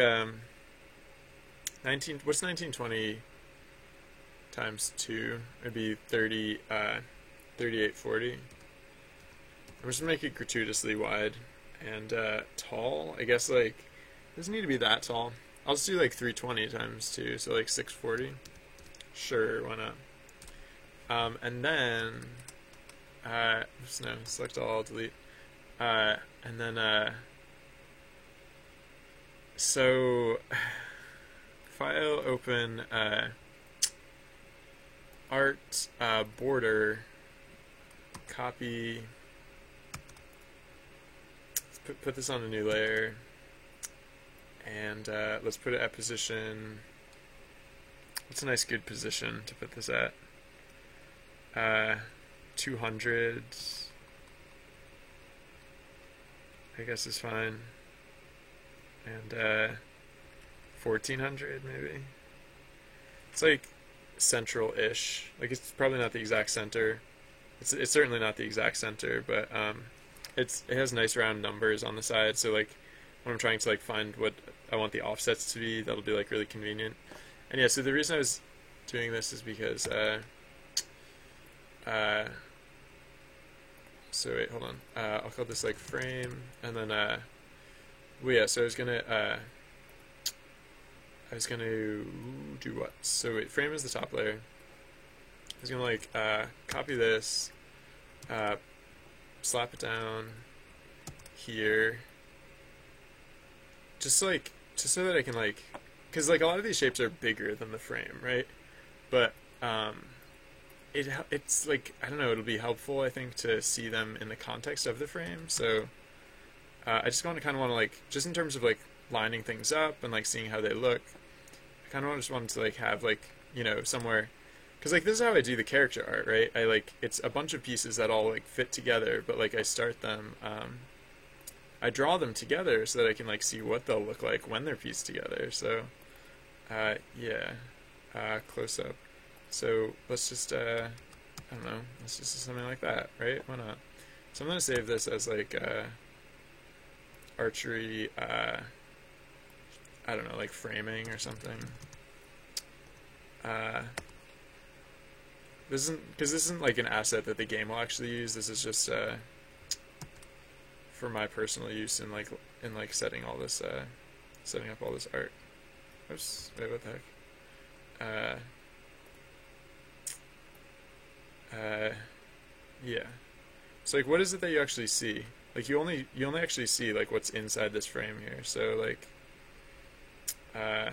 19. What's 1920 times 2? It'd be 30. 3840. I'm just gonna make it gratuitously wide and tall. I guess like it doesn't need to be that tall. I'll just do like 320 times 2, so like 640. Sure, why not? And then oops, no, select all, delete. And then so file open art border. Copy. Let's put this on a new layer, and let's put it at position. What's a nice good position to put this at? 200. I guess is fine, and 1400 maybe. It's like central-ish. Like it's probably not the exact center. It's certainly not the exact center, but it has nice round numbers on the side. So like when I'm trying to like find what I want the offsets to be, that'll be like really convenient. And yeah, so the reason I was doing this is because so wait, hold on. I'll call this like frame, and then well yeah. So I was gonna do what? So wait, frame is the top layer. I was gonna like copy this, slap it down here, just so that I can like, because like a lot of these shapes are bigger than the frame, right? But it's like, I don't know, it'll be helpful I think to see them in the context of the frame. So I just kind of want to like, just in terms of like lining things up and like seeing how they look, I kind of just wanted to like have like, you know, somewhere, because like this is how I do the character art, right? I like, it's a bunch of pieces that all like fit together, but like I start them, I draw them together so that I can like see what they'll look like when they're pieced together. So yeah, close up. So let's just I don't know, let's just do something like that, right? Why not? So I'm gonna save this as like archery, I don't know, like framing or something. This isn't like an asset that the game will actually use. This is just for my personal use in like setting all this setting up all this art. Oops, wait, what the heck? Yeah. So like, what is it that you actually see? Like you only actually see like what's inside this frame here. So like, how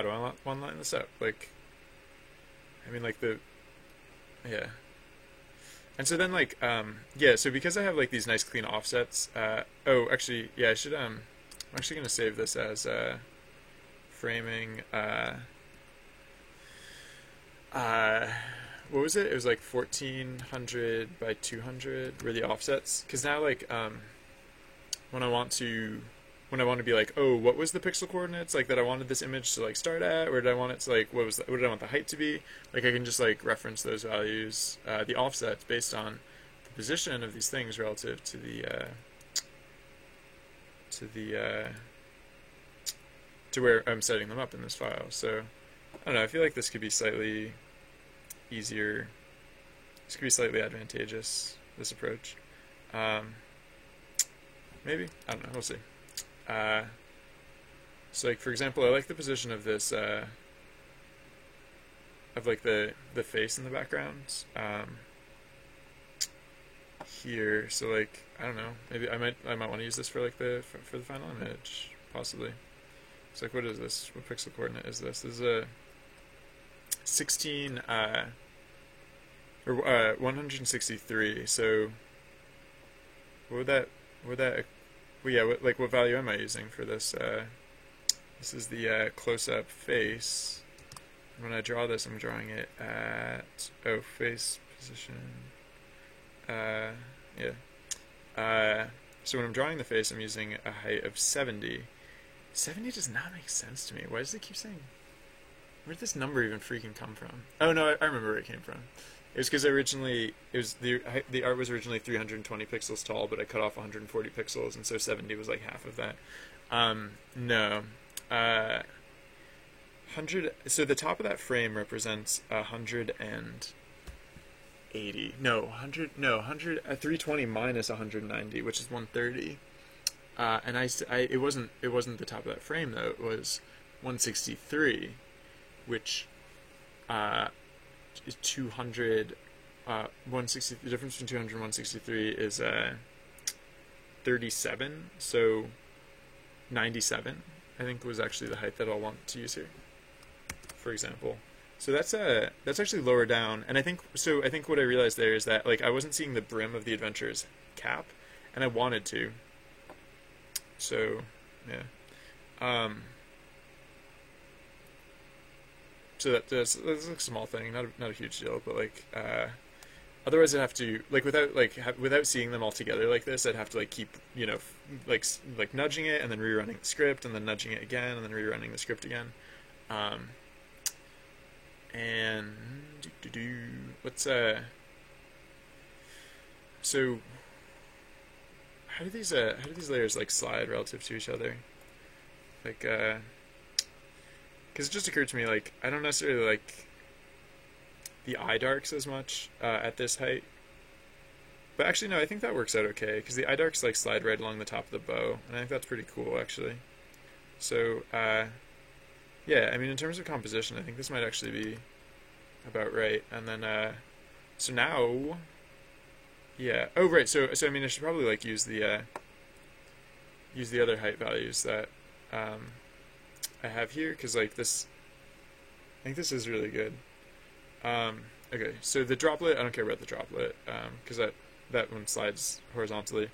do I one line this up? Like, I mean, like yeah. And so then like, yeah. So because I have like these nice clean offsets. Oh, actually, yeah. I should I'm actually gonna save this as framing. What was it? It was like 1400 by 200 were the offsets. Because now like when I want to be like, oh, what was the pixel coordinates like that I wanted this image to like start at, or did I want it to like what did I want the height to be? Like I can just like reference those values, the offsets based on the position of these things relative to to where I'm setting them up in this file. So I don't know. I feel like this could be slightly easier. This could be slightly advantageous, this approach. Maybe. I don't know. We'll see. So like, for example, I like the position of this, of like the face in the background, here. So like, I don't know. Maybe I might want to use this for like for the final image, possibly. So like, what is this? What pixel coordinate is this? This is a 16 or 163. So what would that well, yeah, what value am I using for this? This is the close-up face. When I draw this, I'm drawing it at face position. Yeah. So when I'm drawing the face, I'm using a height of 70. 70 does not make sense to me. Why does it keep saying? Where did this number even freaking come from? Oh no, I remember where it came from. It was because originally the art was originally 320 pixels tall, but I cut off 140 pixels, and so 70 was like half of that. No, 100. So the top of that frame represents 180. No, 100. No, 100. 320 minus 190, which is 130. And it wasn't the top of that frame though. It was 163, which is 200. 160. The difference between 200 and 163 is 37. So 97, I think, was actually the height that I'll want to use here, for example. So that's actually lower down, and I think what I realized there is that like I wasn't seeing the brim of the Adventurer's cap, and I wanted to. So yeah. So that's a small thing, not a huge deal, but like otherwise I'd have to like without seeing them all together like this, I'd have to like keep like nudging it and then rerunning the script and then nudging it again and then rerunning the script again, and let's so how do these layers like slide relative to each other, like because it just occurred to me, like, I don't necessarily like the eye darks as much at this height. But actually, no, I think that works out okay, because the eye darks, like, slide right along the top of the bow, and I think that's pretty cool, actually. So, yeah, I mean, in terms of composition, I think this might actually be about right. And then, so now, yeah. Oh, right, so I mean, I should probably, like, use the other height values that, I have here, because like this, I think this is really good. Okay, so the droplet, I don't care about the droplet, because that one slides horizontally,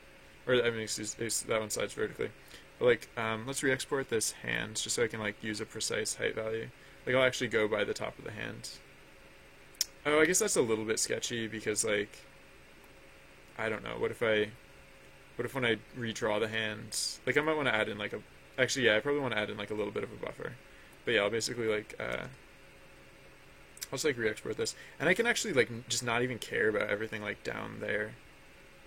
or I mean, excuse, that one slides vertically. But like, let's re-export this hand just so I can like use a precise height value. Like I'll actually go by the top of the hand. Oh, I guess that's a little bit sketchy because like, I don't know. What if when I redraw the hand, like I might want to add in like a, actually yeah, I probably want to add in like a little bit of a buffer. But yeah, I'll basically like, I'll just like re-export this. And I can actually like just not even care about everything like down there,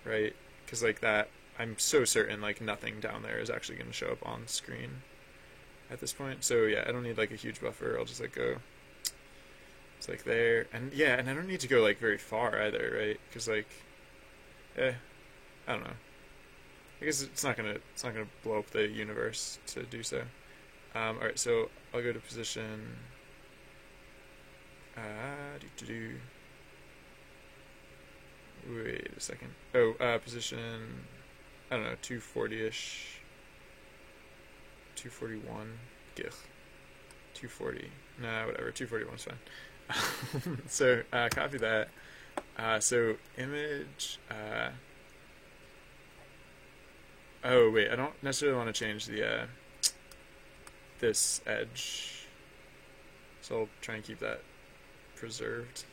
right? Because like that, I'm so certain like nothing down there is actually going to show up on screen at this point. So yeah, I don't need like a huge buffer. I'll just like go, it's like there. And yeah, and I don't need to go like very far either, right? Because like, I don't know. I guess it's not gonna blow up the universe to do so. All right, so I'll go to position. Wait a second. Oh, position. I don't know, 240-ish. 241. Gih. 240. Nah, whatever. 241's fine. So copy that. So image. Oh wait, I don't necessarily want to change the this edge, so I'll try and keep that preserved.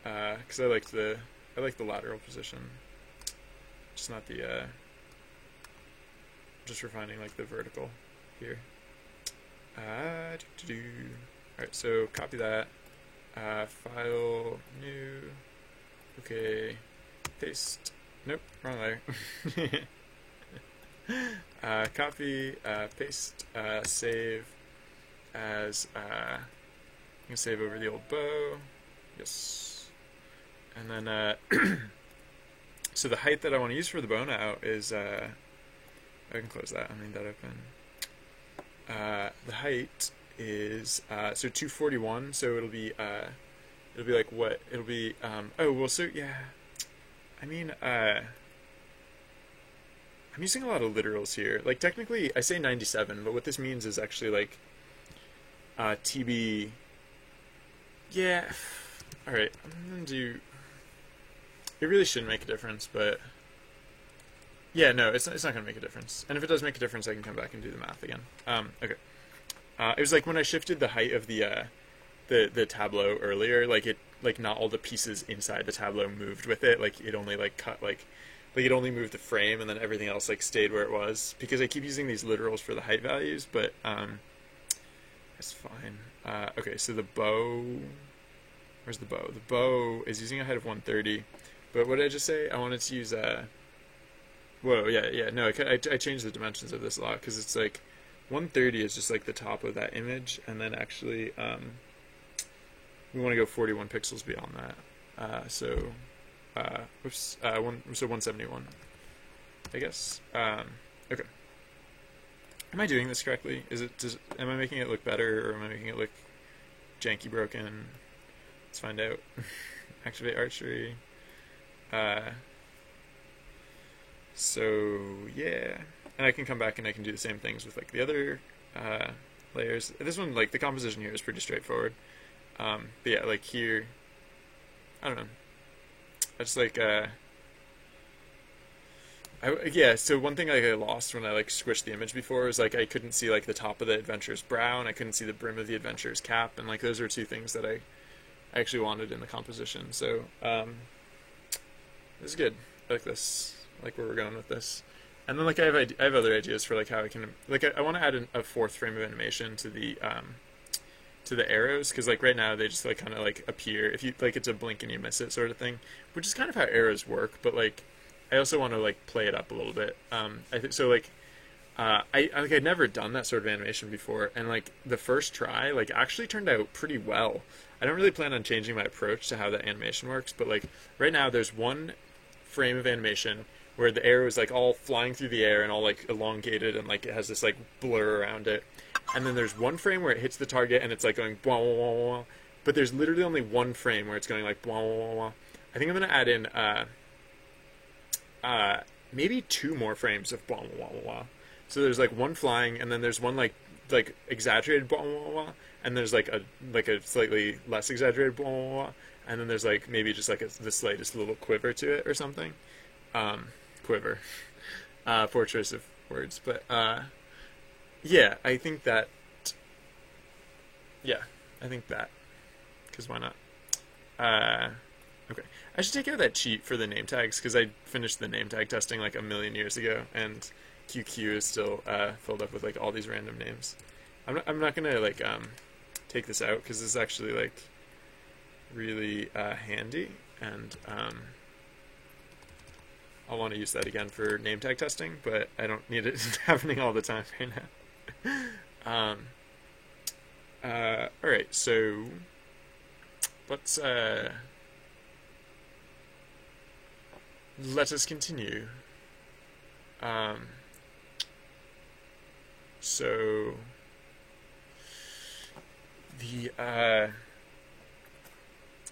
Because I like the lateral position, just not the just refining like the vertical here. Alright, so copy that. File, new, okay, paste. Nope, wrong layer. Copy, paste, save as, you can save over the old bow, yes, and then, so the height that I want to use for the bow now is, I can close that, I'll leave that open. The height is, so 241, so it'll be like what, it'll be, oh, well, so, yeah, I mean, I'm using a lot of literals here. Like, technically, I say 97, but what this means is actually, like, TB... Yeah. Alright, I'm gonna do... It really shouldn't make a difference, but... Yeah, no, it's not gonna make a difference. And if it does make a difference, I can come back and do the math again. Okay. It was like when I shifted the height of the tableau earlier, like not all the pieces inside the tableau moved with it. Like, it only, like, cut, like it only moved the frame, and then everything else like stayed where it was, because I keep using these literals for the height values, but that's fine. Okay, so the bow, where's the bow? The bow is using a height of 130, but what did I just say? I wanted to use whoa, yeah, no, I changed the dimensions of this a lot, because it's like 130 is just like the top of that image, and then actually we want to go 41 pixels beyond that. So 171, I guess. Okay. Am I doing this correctly? Am I making it look better, or am I making it look janky broken? Let's find out. Activate archery. So yeah, and I can come back and I can do the same things with like the other layers. This one, like the composition here is pretty straightforward. But yeah, like here, I don't know. I just like yeah, so one thing I lost when I like squished the image before was like I couldn't see like the top of the adventurer's brow, and I couldn't see the brim of the adventurer's cap, and like those are two things that I actually wanted in the composition. So this is good. I like this. I like where we're going with this. And then like I have other ideas for like how I can like I want to add a fourth frame of animation to the arrows, because like right now they just like kind of like appear, if you like, it's a blink and you miss it sort of thing, which is kind of how arrows work, but like I also want to like play it up a little bit. I think so. Like I'd never done that sort of animation before, and like the first try like actually turned out pretty well. I don't really plan on changing my approach to how that animation works, but like right now there's one frame of animation where the arrow is like all flying through the air and all like elongated, and like it has this like blur around it. And then there's one frame where it hits the target and it's like going blah, blah, blah, blah. But there's literally only one frame where it's going like blah, blah, blah, blah. I think I'm going to add in maybe 2 more frames of blah, blah, blah, blah. So there's like one flying, and then there's one like exaggerated blah, blah, blah, and there's like a slightly less exaggerated blah, blah, blah, and then there's like maybe just like the slightest little quiver to it or something. quiver. Poor choice of words, but yeah, I think that. Yeah, I think that. Because why not? Okay. I should take out that cheat for the name tags, because I finished the name tag testing like a million years ago, and QQ is still filled up with like all these random names. I'm not gonna like take this out, because this is actually like really handy, and I'll want to use that again for name tag testing, but I don't need it happening all the time right now. Alright, so let's let us continue. So the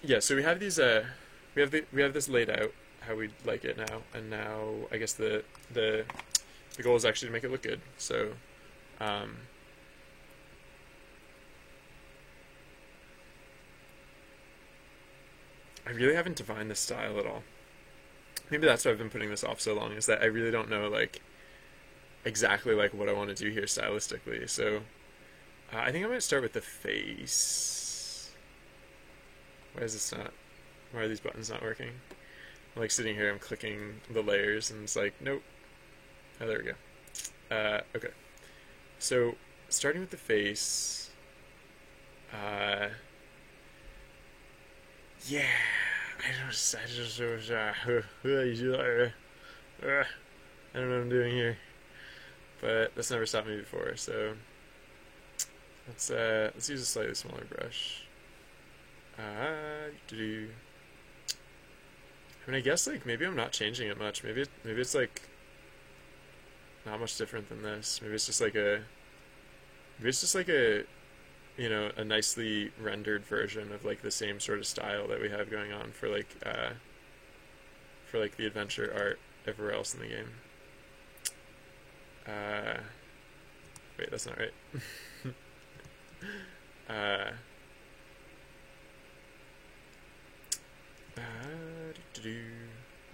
yeah, so we have these we have this laid out how we like it now, and now I guess the goal is actually to make it look good. So I really haven't defined the style at all. Maybe that's why I've been putting this off so long, is that I really don't know like exactly like what I want to do here stylistically. So I think I might start with the face. Why is this not? Why are these buttons not working? I'm like sitting here, I'm clicking the layers, and it's like, nope. Oh, there we go. Okay. So starting with the face. Yeah. I don't know what I'm doing here, but that's never stopped me before. So let's use a slightly smaller brush. I mean, I guess like maybe I'm not changing it much. Maybe it's like not much different than this. Maybe it's just like a you know, a nicely rendered version of like the same sort of style that we have going on for like the adventure art everywhere else in the game. Wait, that's not right.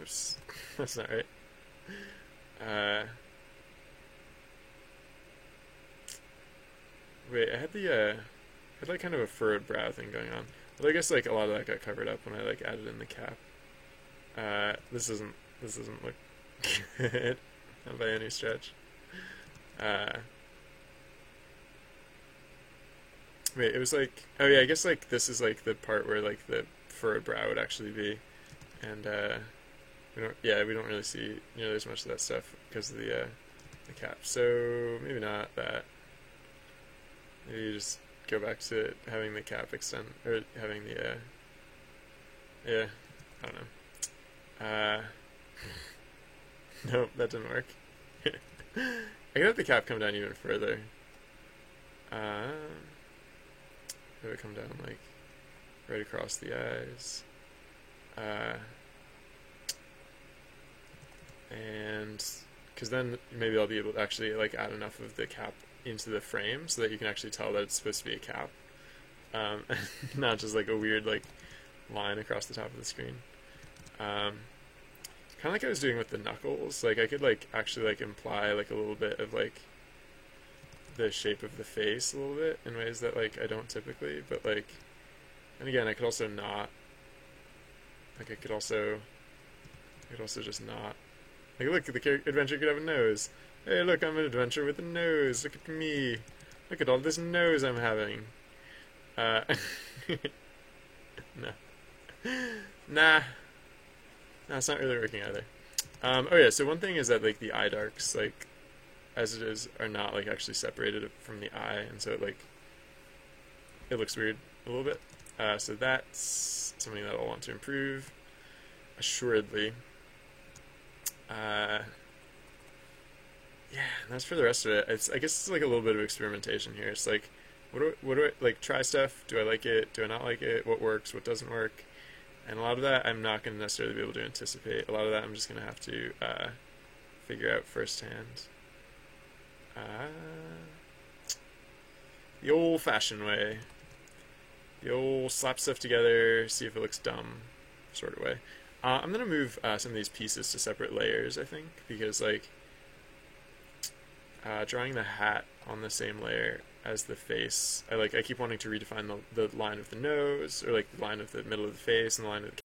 Oops, that's not right. Wait, I had like kind of a furrowed brow thing going on. But I guess like a lot of that got covered up when I like added in the cap. This doesn't look good not by any stretch. Wait, it was like, oh yeah, I guess like this is like the part where like the furrowed brow would actually be, and we don't really see nearly as much of that stuff because of the cap. So maybe not that. Maybe you just go back to having the cap extend, or having the yeah, I don't know. Nope, that didn't work. I could have the cap come down even further. Have it come down like right across the eyes. And because then maybe I'll be able to actually like add enough of the cap into the frame so that you can actually tell that it's supposed to be a cap, not just like a weird like line across the top of the screen. Kind of like I was doing with the knuckles. Like I could like actually like imply like a little bit of like the shape of the face a little bit in ways that like I don't typically, but like, and again I could also not, like I could also just not, like look, the adventure could have a nose. Hey look, I'm an adventure with a nose, look at me, look at all this nose I'm having. No. Nah, it's not really working either. Oh yeah, so one thing is that like the eye darks, like as it is, are not like actually separated from the eye, and so it looks weird a little bit. So that's something that I'll want to improve, assuredly. Yeah, and that's for the rest of it. I guess it's like a little bit of experimentation here. It's like, what do I like? Try stuff. Do I like it? Do I not like it? What works? What doesn't work? And a lot of that I'm not going to necessarily be able to anticipate. A lot of that I'm just going to have to figure out firsthand. The old-fashioned way. The old slap stuff together, see if it looks dumb sort of way. I'm gonna move some of these pieces to separate layers, I think, because like drawing the hat on the same layer as the face, I keep wanting to redefine the line of the nose, or like the line of the middle of the face and the line of the